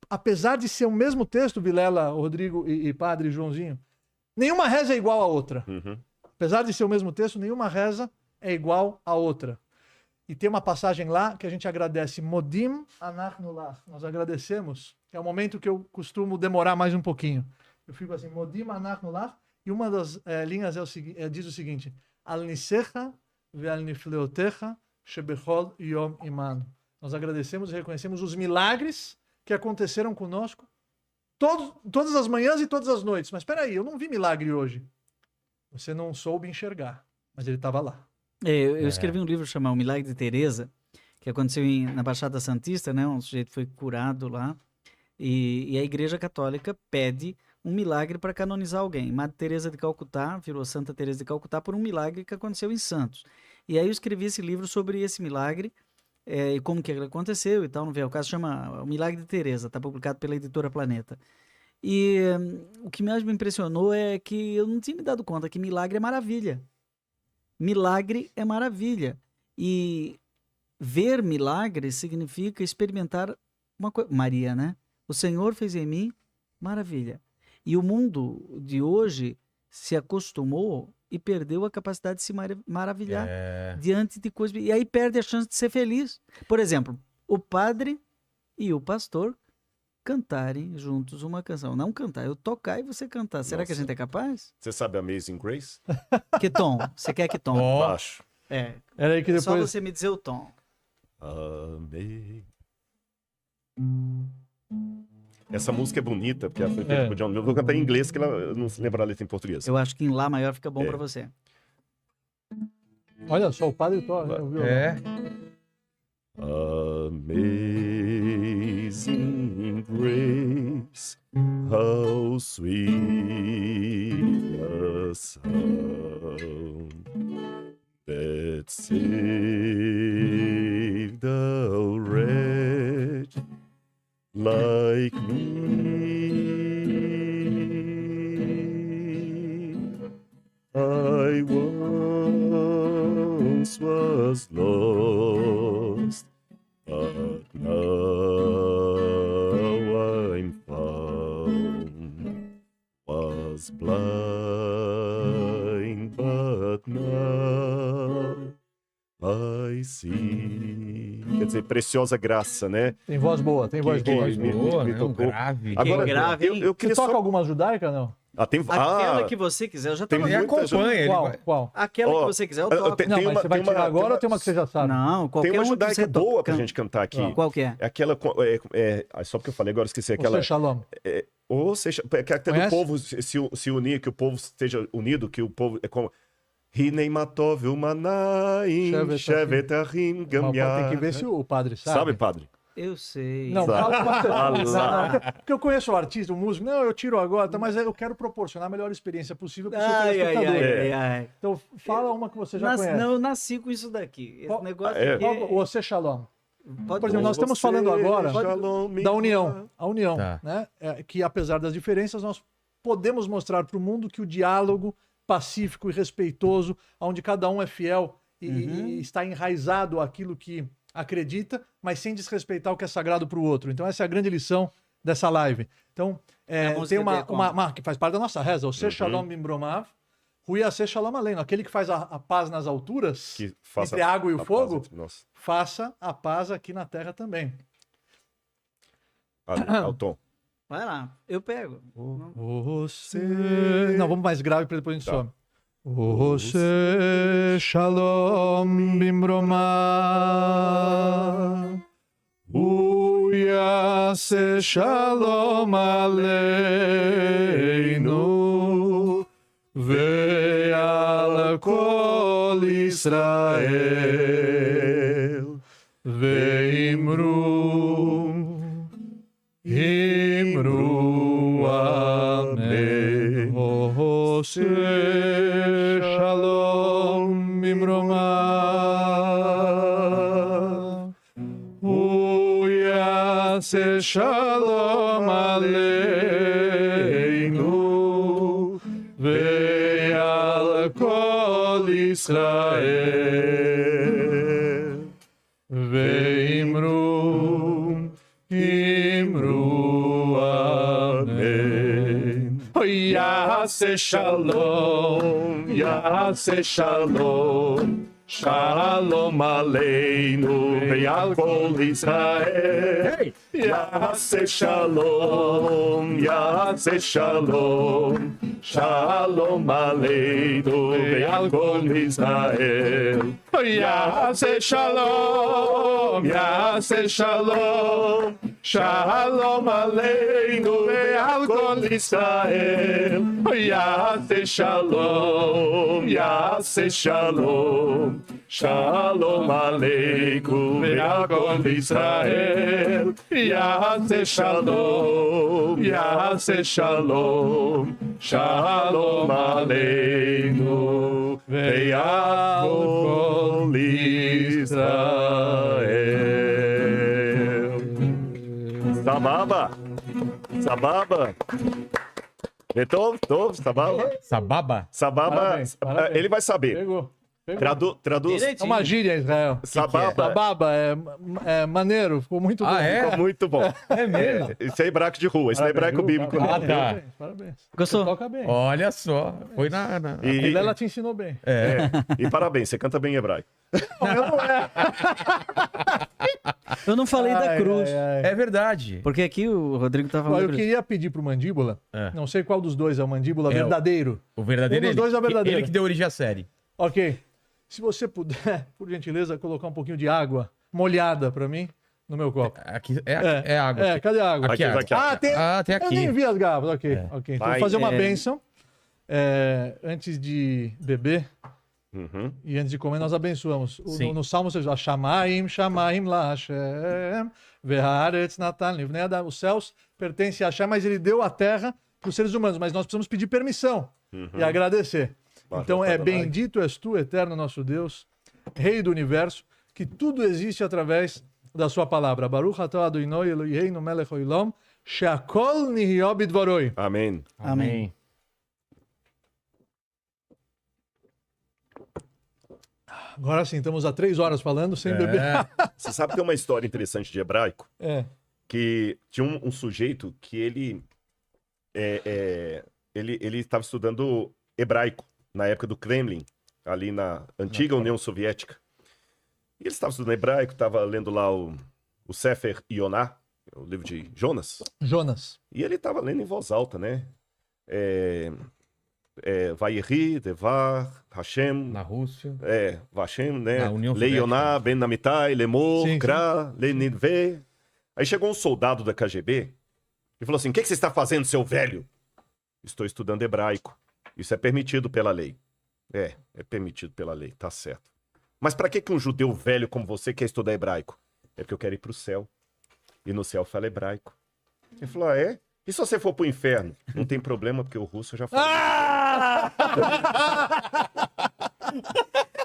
apesar de ser o mesmo texto, Vilela, Rodrigo e Padre Joãozinho, nenhuma reza é igual à outra.
Uhum.
Apesar de ser o mesmo texto, nenhuma reza é igual à outra. E tem uma passagem lá que a gente agradece. Modim anachnu lach. Nós agradecemos. É o momento que eu costumo demorar mais um pouquinho. Eu fico assim, Modim anachnu lach. E uma das linhas diz o seguinte. Al nisecha ve'al nifleotecha shebechol yom imanu. Nós agradecemos e reconhecemos os milagres que aconteceram conosco todas as manhãs e todas as noites. Mas espera aí, eu não vi milagre hoje. Você não soube enxergar, mas ele estava lá.
Eu escrevi um livro chamado O Milagre de Teresa, que aconteceu na Baixada Santista, né? Um sujeito foi curado lá e a Igreja Católica pede um milagre para canonizar alguém. Madre Teresa de Calcutá virou Santa Teresa de Calcutá por um milagre que aconteceu em Santos. E aí eu escrevi esse livro sobre esse milagre e como que ele aconteceu e tal. Não veio o caso, chama O Milagre de Teresa, está publicado pela editora Planeta. E o que mais me impressionou é que eu não tinha me dado conta que milagre é maravilha. Milagre é maravilha. E ver milagre significa experimentar uma coisa. Maria, né? O Senhor fez em mim maravilha. E o mundo de hoje se acostumou e perdeu a capacidade de se maravilhar diante de coisas. E aí perde a chance de ser feliz. Por exemplo, o padre e o pastor cantarem juntos uma canção. Não cantar, eu tocar e você cantar. Será que a gente é capaz?
Você sabe Amazing Grace?
Que tom? Você quer que tom?
Baixo.
Era aí que
É só
depois...
você me dizer o tom.
Amém. Essa música é bonita, porque ela foi feita por John Milton. Eu vou cantar em inglês, que eu não se lembrar a letra em português.
Eu acho que em Lá maior fica bom pra você.
Olha só, o padre toca.
Amazing grace, how sweet the sound that saved a wretch like me. I once was lost, but now I'm found. Was blind, but now I see. Quer dizer, preciosa graça, né?
Tem voz boa, tem voz boa.
me
né?
tocou.
Grave.
Agora,
grave, hein?
eu
Você
queria
toca
só...
alguma judaica, não?
tem...
Aquela que você quiser, eu já
tem
tava...
Ele
muita
acompanha, ele
Qual?
vai-
Qual?
Aquela que você quiser, eu toco.
tem
Não, mas
uma-
você vai
tem uma-
tirar agora
tem uma-
ou tem uma que você já sabe?
Não, qualquer
Tem uma
uma que
judaica
você
boa pra
toca.
gente cantar aqui.
Qual que é?
É aquela... só porque eu falei, agora eu esqueci aquela...
Você, Shalom.
Ou seja, que até do
Conhece?
povo se unir, que o povo esteja unido, que o povo é como Hinei Matov Umanaim Shevetahim
Mas
Gamyar.
tem que ver se o padre sabe.
Sabe, padre?
Eu sei.
Não, fala com você.
Ah, lá.
Não, porque eu conheço o artista, o músico. Não, eu tiro agora, tá, mas eu quero proporcionar a melhor experiência possível para o seu
Ai, ai,
telespectador.
ai, ai, ai.
Então, fala uma que você já conhece.
Não, eu nasci com isso daqui. Esse
Qual-
negócio
é.
aqui...
Qual- Você, Shalom.
Pode
Por exemplo, nós estamos
Você,
falando agora
Shalom,
da união. A união,
Tá.
né? Que apesar das diferenças, nós podemos mostrar para o mundo que o diálogo pacífico e respeitoso, onde cada um é fiel e está enraizado àquilo que acredita, mas sem desrespeitar o que é sagrado para o outro. Então essa é a grande lição dessa live. Então,
música
tem
dele como?
uma que faz parte da nossa reza, o Se Shalom Bimbromav, Hui Se Shalom Aleinu, aquele que faz a paz nas alturas,
Que faça
entre a água e o
a
fogo,
paz entre nós.
faça a paz aqui na terra também.
Ao tom.
Vai lá, eu pego.
Você... Não, vamos mais grave para depois a gente
Tá.
some. Você Shalom Bimbromah Se Shalom Aleinu Ve'al Kol Israel Ve'imru Amen. Ose Shalom Bimromah Se Shalom Aleinu Ve'al Kol Israel Ve'imru Amen. Yase Shalom, Yase Shalom, Shalom Aleinu Ve'al Kol Israel. Yase Shalom, Yase Shalom, Shalom Aleinu Ve'al Kol Israel.
Yaseh Shalom, Yaseh Shalom, Shalom Aleinu ve'al kol Israel. Yaseh Shalom, Yaseh Shalom, Shalom Aleinu ve'al kol Israel. Yaseh Shalom, Yaseh Shalom, Shalom Aleinu ve'al kol Israel. Sababa, Sababa. Tov, Sababa.
Sababa?
Sababa,
Parabéns, parabéns.
ele vai saber.
Pegou.
Traduz.
É uma gíria, Israel.
Sababa.
Sababa é maneiro, ficou muito bom.
Ah, é?
Ficou muito bom.
É mesmo?
Isso é hebraico de rua, isso não é
Parabéns,
hebraico bíblico,
Ah,
não.
tá.
Parabéns, parabéns.
Gostou?
Você toca bem.
Olha só. Foi na.
E,
Ele ela te ensinou bem.
e parabéns, você canta bem em hebraico.
Eu não falei da
Ai,
cruz.
ai, ai.
É verdade.
Porque aqui o Rodrigo tá
Ó,
falando da
eu
cruz.
queria pedir pro Mandíbula,
É.
não sei qual dos dois é o Mandíbula
É o-
verdadeiro.
O verdadeiro
Um dos
ele.
dois é o verdadeiro.
Ele que deu origem à série.
Ok. Se você puder, por gentileza, colocar um pouquinho de água molhada pra mim no meu copo.
Aqui é água.
É, cadê a água?
Aqui,
Aqui,
aqui.
aqui.
Ah, tem.
Ah, tem
Eu
aqui.
nem vi as garrafas. Ok, ok. Então,
Vai,
vou fazer uma
é.
bênção. Antes de beber
Uhum.
e antes de comer, nós abençoamos.
Sim.
No Salmo você diz: Shamaim, Shamaim la Hashem, Ve'aretz natan livnei Adam. Os céus pertencem a Hashem, mas ele deu a terra para os seres humanos. Mas nós precisamos pedir permissão e agradecer. Então é bendito és tu, eterno nosso Deus, Rei do universo, que tudo existe através da sua palavra. Baruch atah Adonai Eloheinu melech haolam, she'akol nihyo bidvaroi.
Amém.
Amém.
Agora sim, estamos há 3 horas falando sem beber.
É.
Você sabe que tem uma história interessante de hebraico?
É.
Que tinha um sujeito que ele estava estudando hebraico na época do Kremlin, ali na antiga União Soviética. E ele estava estudando hebraico, estava lendo lá o Sefer Yonah, o livro de Jonas,
Jonas.
e ele estava lendo em voz alta, né? Vayeri, Devar, Hashem,
Na Rússia.
Hashem, né?
Na União
Leioná, Ben Namitai, Lemor,
Sim, sim.
Kra, Leninve. Aí chegou um soldado da KGB e falou assim: o que você está fazendo, seu velho? Estou estudando hebraico. Isso é permitido pela lei. É permitido pela lei, tá certo. Mas para que um judeu velho como você quer estudar hebraico? É porque eu quero ir para o céu. E no céu fala hebraico. Ele falou: é? E se você for pro inferno? Não tem problema, porque o russo já falou.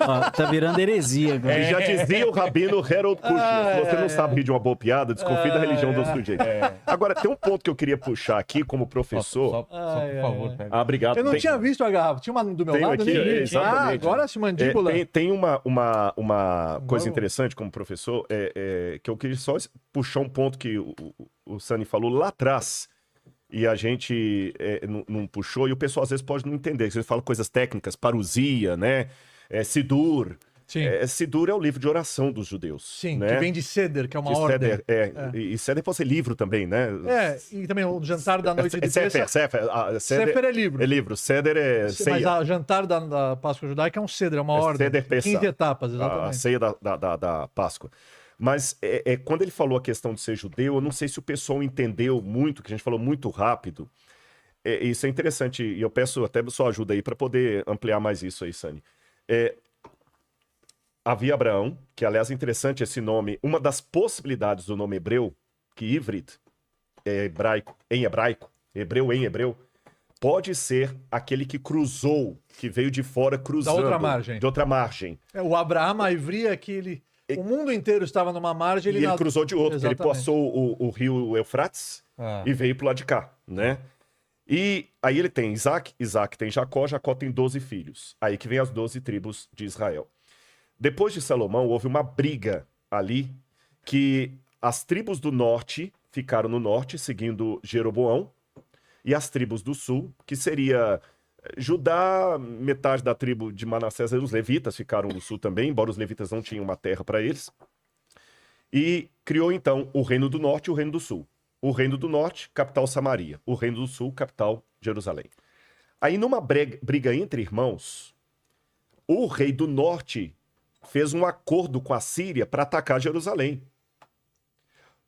Ó, tá virando heresia agora.
E já dizia o rabino Harold Kushner: se você não sabe rir de uma boa piada, desconfie da religião do outro sujeito. Agora, tem um ponto que eu queria puxar aqui como professor.
Só por favor, pega.
Ah, obrigado.
Eu não
Tem-
tinha visto a garrafa. Tinha uma do meu
Tenho
lado?
aqui,
nem vi.
exatamente.
Agora esse mandíbula.
tem uma coisa
Agora-
interessante como professor, que eu queria só puxar um ponto que o Sani falou lá atrás, e a gente não puxou, e o pessoal às vezes pode não entender. Você fala coisas técnicas, parousia, né? Sidur.
Sim.
Sidur é o livro de oração dos judeus.
Sim,
né?
que vem de Seder, que é uma
De
ordem.
Seder, e Seder pode ser livro também, né?
E também o jantar da noite de
Sefer,
terça.
Sefer.
Sefer é livro.
É livro. Seder é
Mas
ceia.
o jantar da Páscoa judaica é um Seder, é uma ordem.
Seder Pessah.
15 etapas,
A
exatamente.
ceia da Páscoa. Mas quando ele falou a questão de ser judeu, eu não sei se o pessoal entendeu muito, que a gente falou muito rápido. Isso é interessante, e eu peço até sua ajuda aí para poder ampliar mais isso aí, Sani. Havia Abraão, que aliás é interessante esse nome, uma das possibilidades do nome hebreu, que Ivrit é hebraico, hebreu em hebreu, pode ser aquele que cruzou, que veio de fora cruzando.
Da outra margem.
De outra margem.
O Abraão, a Ivri, é que ele... O mundo inteiro estava numa margem,
E ele cruzou de outro, porque ele
Exatamente.
passou o rio Eufrates e veio pro lado de cá, né? E aí ele tem Isaac tem Jacó tem 12 filhos. Aí que vem as 12 tribos de Israel. Depois de Salomão, houve uma briga ali, que as tribos do norte ficaram no norte, seguindo Jeroboão, e as tribos do sul, que seria Judá, metade da tribo de Manassés, os levitas ficaram no sul também, embora os levitas não tinham uma terra para eles. E criou então o reino do norte e o reino do sul. O reino do norte, capital Samaria. O reino do sul, capital Jerusalém. Aí numa briga entre irmãos, o rei do norte fez um acordo com a Síria para atacar Jerusalém.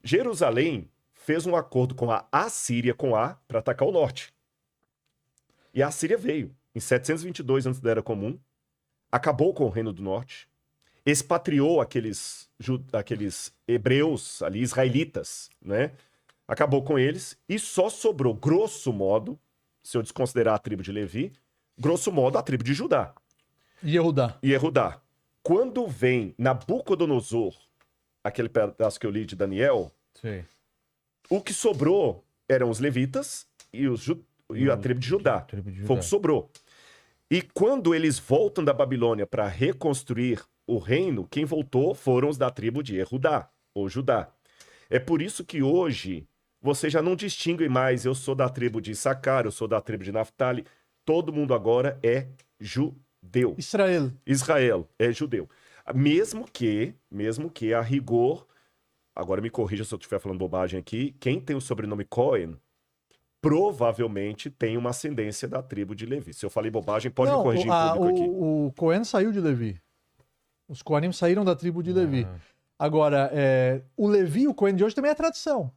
Jerusalém fez um acordo com a Assíria, para atacar o norte. E a Assíria veio em 722 antes da Era Comum, acabou com o Reino do Norte, expatriou aqueles hebreus ali, israelitas, né? Acabou com eles e só sobrou, grosso modo, se eu desconsiderar a tribo de Levi, grosso modo, a tribo de Judá.
E Yehudá.
Quando vem Nabucodonosor, aquele pedaço que eu li de Daniel,
Sim.
o que sobrou eram os levitas e a tribo de Judá.
Tribo de
Foi o que sobrou. E quando eles voltam da Babilônia para reconstruir o reino, quem voltou foram os da tribo de Yehudá, ou Judá. É por isso que hoje você já não distingue mais, eu sou da tribo de Issacar, eu sou da tribo de Naftali. Todo mundo agora é judeu. Israel é judeu. Mesmo que a rigor, agora me corrija se eu estiver falando bobagem aqui, quem tem o sobrenome Cohen provavelmente tem uma ascendência da tribo de Levi. Se eu falei bobagem, pode me corrigir em público aqui.
O Cohen saiu de Levi. Os Coanim saíram da tribo de Levi. Agora, o Levi, o Cohen de hoje também é tradição.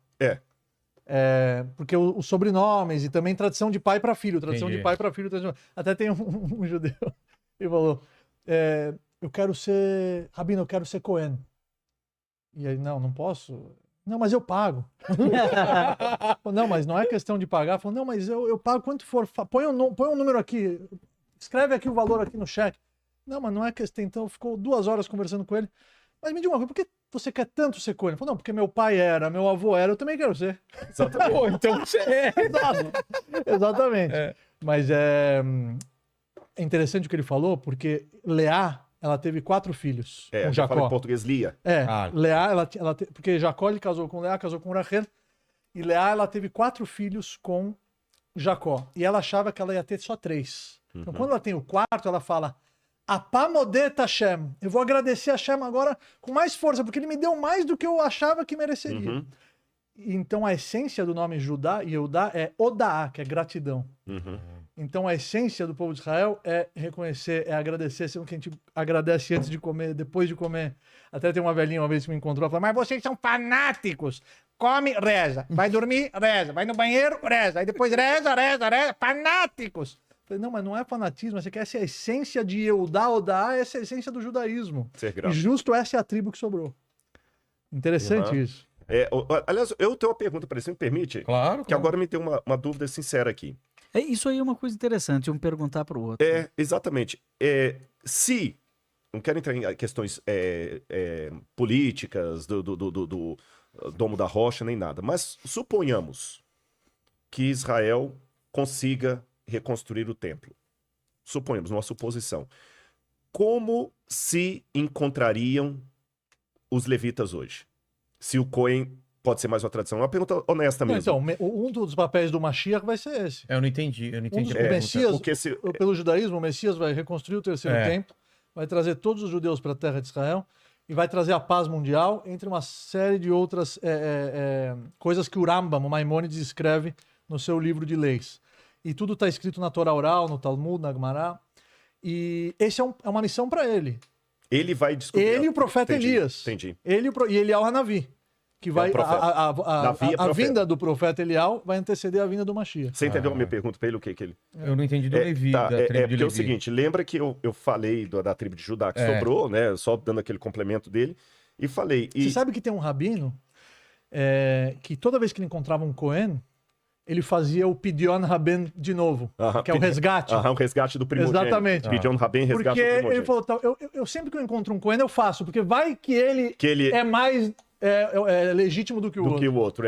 Porque os sobrenomes e também tradição de pai para filho.
Entendi.
De pai para filho. Até tem um judeu que falou, eu quero ser... Rabino, eu quero ser Cohen. E aí, não posso... Não, mas eu pago. Não, mas não é questão de pagar. Falou, não, mas eu pago quanto for. Põe um número aqui. Escreve aqui o valor aqui no cheque. Não, mas não é questão. Então ficou 2 horas conversando com ele. Mas me diga uma coisa, por que você quer tanto ser Cohen? Ele falou, não, porque meu pai era, meu avô era, eu também quero ser.
Exatamente.
Pô, então você é.
Exatamente. Mas é interessante o que ele falou, porque Leá, ela teve 4 filhos com
Já fala
Jacó.
em português, Lia.
Leá, porque Jacó ele casou com Leá, casou com Rachel, e Leá ela teve 4 filhos com Jacó. E ela achava que ela ia ter só 3. Então quando ela tem o 4º, ela fala, Apamodet Hashem, eu vou agradecer a Hashem agora com mais força, porque ele me deu mais do que eu achava que mereceria. Então a essência do nome Judá e Eudá é Odaá, que é gratidão. Então a essência do povo de Israel é reconhecer, é agradecer, sendo que a gente agradece antes de comer, depois de comer. Até tem uma velhinha uma vez que me encontrou e falou, mas vocês são fanáticos. Come, reza. Vai dormir, reza. Vai no banheiro, reza. Aí depois reza. Fanáticos. Eu falei, não, mas não é fanatismo, essa é a essência de Eudá, Odaá, essa é a essência do judaísmo. E justo essa é a tribo que sobrou. Interessante isso.
Aliás, eu tenho uma pergunta para você, me permite?
Claro.
Que agora me tem uma dúvida sincera aqui.
Isso aí é uma coisa interessante, um perguntar para o outro.
Exatamente. Se, não quero entrar em questões políticas, do Domo da Rocha, nem nada, mas suponhamos que Israel consiga reconstruir o templo. Suponhamos, uma suposição. Como se encontrariam os levitas hoje? Se o Cohen pode ser mais uma tradição. É uma pergunta honesta mesmo.
Então, um dos papéis do Mashiach vai ser esse.
Eu não entendi.
O
a pergunta.
Messias, pelo judaísmo, o Messias vai reconstruir o 3º templo, vai trazer todos os judeus para a terra de Israel e vai trazer a paz mundial, entre uma série de outras coisas que o Rambam, o Maimônides, escreve no seu livro de leis. E tudo está escrito na Torá oral, no Talmud, na Gemara. E esse é uma missão para ele.
Ele vai descobrir.
Ele e o profeta Elias.
Entendi.
Ele e Elial Hanavi. Que vai, a vinda do profeta Elial vai anteceder a vinda do Mashiach.
Você entendeu a minha pergunta para ele? O que ele...
Eu não entendi do Levi, da tribo de Levi.
Porque é o seguinte, lembra que eu falei da tribo de Judá que sobrou, né? Só dando aquele complemento dele. E falei...
Você sabe que tem um rabino que toda vez que ele encontrava um Cohen, ele fazia o Pidyon Haben de novo, que é o resgate.
O resgate do primogênito.
Exatamente.
Pidyon Haben, resgate
porque
do primogênito.
Ele falou, eu sempre que eu encontro um Cohen, eu faço, porque vai que ele é mais legítimo do que o outro.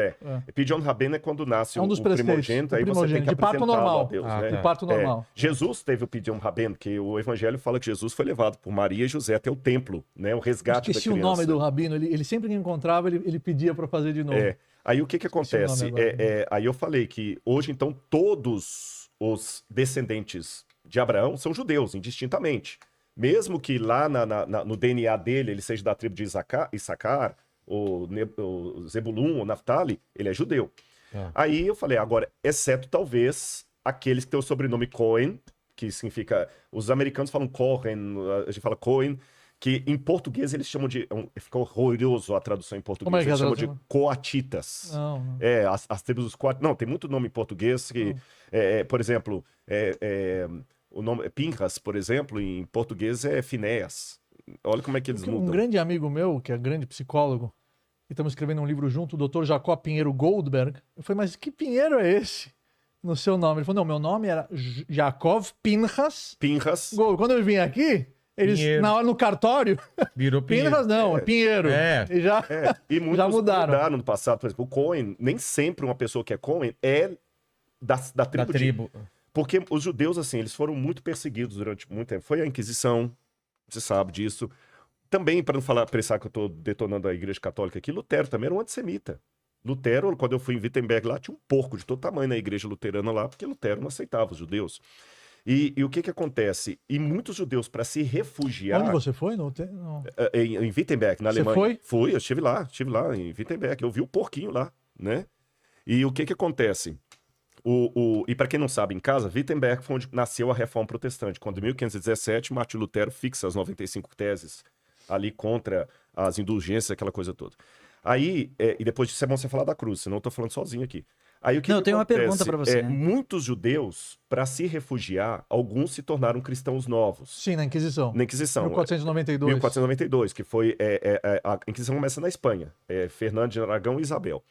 Pidyon Haben é quando nasce
um dos
o primogênito, aí você tem que
de parto normal.
A Deus, né?
De parto normal.
Jesus teve o Pidyon Haben, que o evangelho fala que Jesus foi levado por Maria e José até o templo, né? O resgate da criança.
Esqueci o nome do rabino, ele sempre que encontrava, ele pedia para fazer de novo.
Aí o que acontece? Aí eu falei que hoje, então, todos os descendentes de Abraão são judeus, indistintamente. Mesmo que lá no DNA dele ele seja da tribo de Issacar, o Zebulun, o Naftali, ele é judeu. Aí eu falei, agora, exceto talvez aqueles que têm o sobrenome Cohen, que significa... Os americanos falam Cohen, a gente fala Cohen, que em português eles chamam de... Ficou horroroso a tradução em português.
Como é que é a
Eles chamam de
tradução?
coatitas.
Não.
As tribos dos coatitas. Não, tem muito nome em português que... por exemplo, o nome Pinhas, por exemplo, em português é Finéas. Olha como é que eles
Um
mudam.
grande amigo meu, que é grande psicólogo, e estamos escrevendo um livro junto, o Dr. Jacó Pinheiro Goldberg. Eu falei, mas que Pinheiro é esse no seu nome? Ele falou, não, meu nome era Jacob Pinhas
Pinhas.
Gold. Quando eu vim aqui, eles,
Pinheiro.
na hora no cartório,
Virou Pinheiro.
Pinhas não, é Pinheiro.
É.
E já...
E muitos
Já mudaram.
no passado. Por exemplo, o Cohen, nem sempre uma pessoa que é Cohen é da
Da
tribo.
tribo.
Porque os judeus, assim, eles foram muito perseguidos durante muito tempo. Foi a Inquisição, você sabe disso. Também, para não pensar que eu estou detonando a Igreja Católica aqui, Lutero também era um antissemita. Lutero, quando eu fui em Wittenberg lá, tinha um porco de todo tamanho na igreja luterana lá, porque Lutero não aceitava os judeus. E o que acontece? E muitos judeus, para se refugiar...
Onde você foi? Não.
Em Wittenberg, na
Você
Alemanha.
foi?
Fui, eu estive lá em Wittenberg. Eu vi o porquinho lá, né? E o que acontece? E para quem não sabe, em casa, Wittenberg foi onde nasceu a Reforma Protestante, quando em 1517 Martim Lutero fixa as 95 teses ali contra as indulgências, aquela coisa toda. Aí, e depois disso é bom você falar da cruz, senão eu tô falando sozinho aqui. Aí o que
Não,
que
tem uma
acontece?
pergunta pra você, né?
Muitos judeus, para se refugiar, alguns se tornaram cristãos novos.
Sim, na Inquisição.
Na Inquisição.
1492.
1492, que foi... a Inquisição começa na Espanha. Fernando de Aragão e Isabel.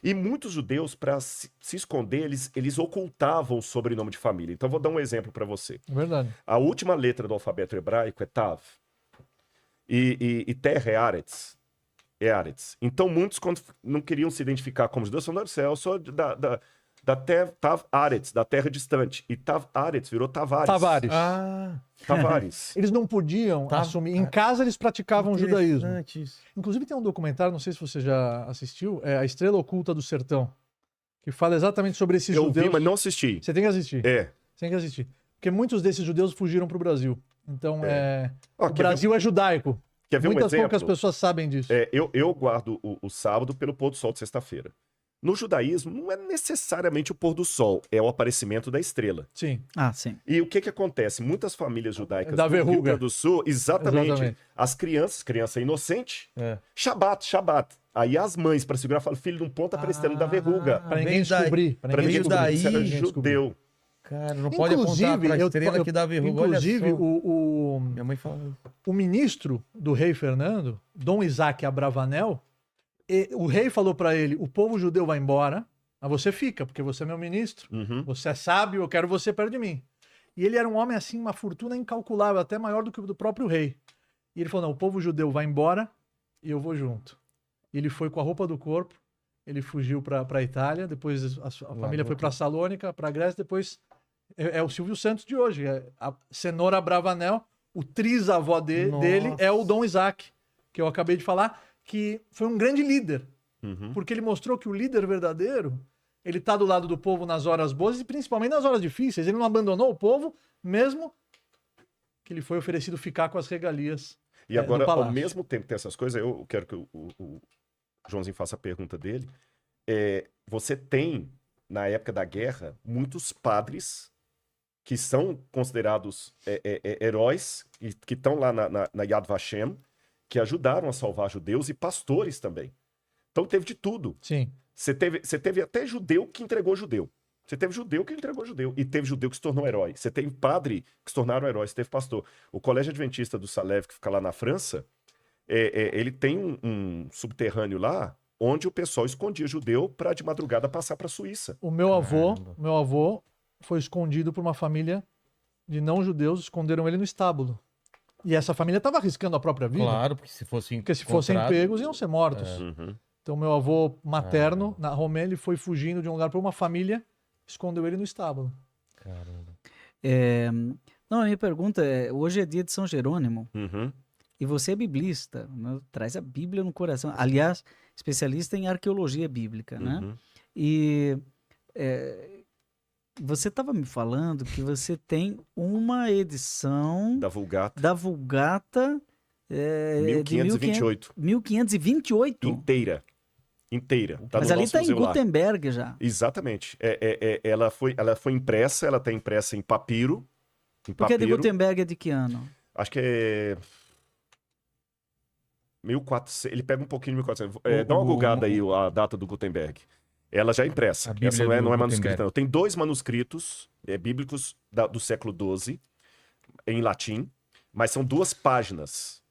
E muitos judeus, para se esconder, eles ocultavam o sobrenome de família. Então, vou dar um exemplo para você.
Verdade.
A última letra do alfabeto hebraico é Tav. E Ter é Aretz. É Aretz. Então, muitos, quando não queriam se identificar como judeus, falaram, não, eu sou da Tav Aretz, da terra distante. E Tav Aretz virou Tavares.
Tavares.
Ah,
Tavares.
Eles não podiam assumir. Em casa eles praticavam o judaísmo.
interessante isso.
Inclusive tem um documentário, não sei se você já assistiu, é A Estrela Oculta do Sertão, que fala exatamente sobre esses
Eu
judeus.
vi, mas não assisti.
Você tem que assistir.
É.
Você tem que assistir. Porque muitos desses judeus fugiram para o Brasil. Então,
Ó,
o Brasil é judaico.
Quer ver um
Muitas
exemplo?
poucas pessoas sabem disso.
Eu guardo o sábado pelo pôr do sol de sexta-feira. No judaísmo, não é necessariamente o pôr do sol, é o aparecimento da estrela.
Sim.
Ah, sim.
E o que acontece? Muitas famílias judaicas
Da
do Rio
verruga.
Grande do Sul, exatamente.
Exatamente.
As criança inocente,
É.
Shabat. Aí as mães, para segurar, falam, filho, não ponta pra estrela da verruga.
Para ninguém
vem daí.
descobrir. Pra
Pra
ninguém
ninguém
veio
descobrir.
descobrir que
daí,
era
Ninguém descobrir.
judeu.
Cara, não pode apontar
Inclusive,
pra estrela que dá verruga.
inclusive
Olha só.
o
Minha mãe fala.
o ministro do rei Fernando, Dom Isaac Abravanel, o rei falou para ele, o povo judeu vai embora, mas você fica, porque você é meu ministro,
Uhum.
você é sábio, eu quero você perto de mim. E ele era um homem assim, uma fortuna incalculável, até maior do que o do próprio rei. E ele falou, não, o povo judeu vai embora e eu vou junto. E ele foi com a roupa do corpo, ele fugiu para a Itália, depois a família foi para Salônica, para a Grécia, depois é o Silvio Santos de hoje, a Cenoura Abravanel, o trisavó dele é o Dom Isaac, que eu acabei de falar, que foi um grande líder,
Uhum.
porque ele mostrou que o líder verdadeiro, ele tá do lado do povo nas horas boas e principalmente nas horas difíceis. Ele não abandonou o povo, mesmo que ele foi oferecido ficar com as regalias.
E agora,
do
ao
palácio.
mesmo tempo que tem essas coisas, eu quero que o Joãozinho faça a pergunta dele. Você tem, na época da guerra, muitos padres que são considerados heróis, e que estão lá na Yad Vashem, que ajudaram a salvar judeus, e pastores também. Então teve de tudo.
Sim.
Você teve até judeu que entregou judeu. Você teve judeu que entregou judeu. E teve judeu que se tornou herói. Você teve padre que se tornaram heróis. Você teve pastor. O Colégio Adventista do Salève, que fica lá na França, ele tem um subterrâneo lá, onde o pessoal escondia judeu para de madrugada passar para a Suíça.
O meu
Caramba.
avô foi escondido por uma família de não-judeus, esconderam ele no estábulo. E essa família estava arriscando a própria vida.
Claro, porque se fossem
Porque se fossem
encontrados-
pegos, iam ser mortos.
Uhum.
Então, meu avô materno, na Romênia, ele foi fugindo de um lugar para uma família, escondeu ele no estábulo.
Caramba.
Não, a minha pergunta é, hoje é dia de São Jerônimo,
Uhum.
e você é biblista, né? Traz a Bíblia no coração. Aliás, especialista em arqueologia bíblica, né?
Uhum.
E você estava me falando que você tem uma edição
Da Vulgata.
da Vulgata de
1528.
1528.
Inteira. Tá
Mas
no
ali
nosso
está em
museu lá.
Gutenberg já.
Exatamente. Ela foi impressa, ela está impressa em papiro.
Porque a de Gutenberg é de que ano?
Acho que é 1400, ele pega um pouquinho de 1400. Dá uma googada aí a data do Gutenberg. Ela já é impressa.
A Bíblia
Essa não é
do
manuscrita,
Gutenberg.
não. Tem 2 manuscritos bíblicos do século XII, em latim, mas são 2 páginas.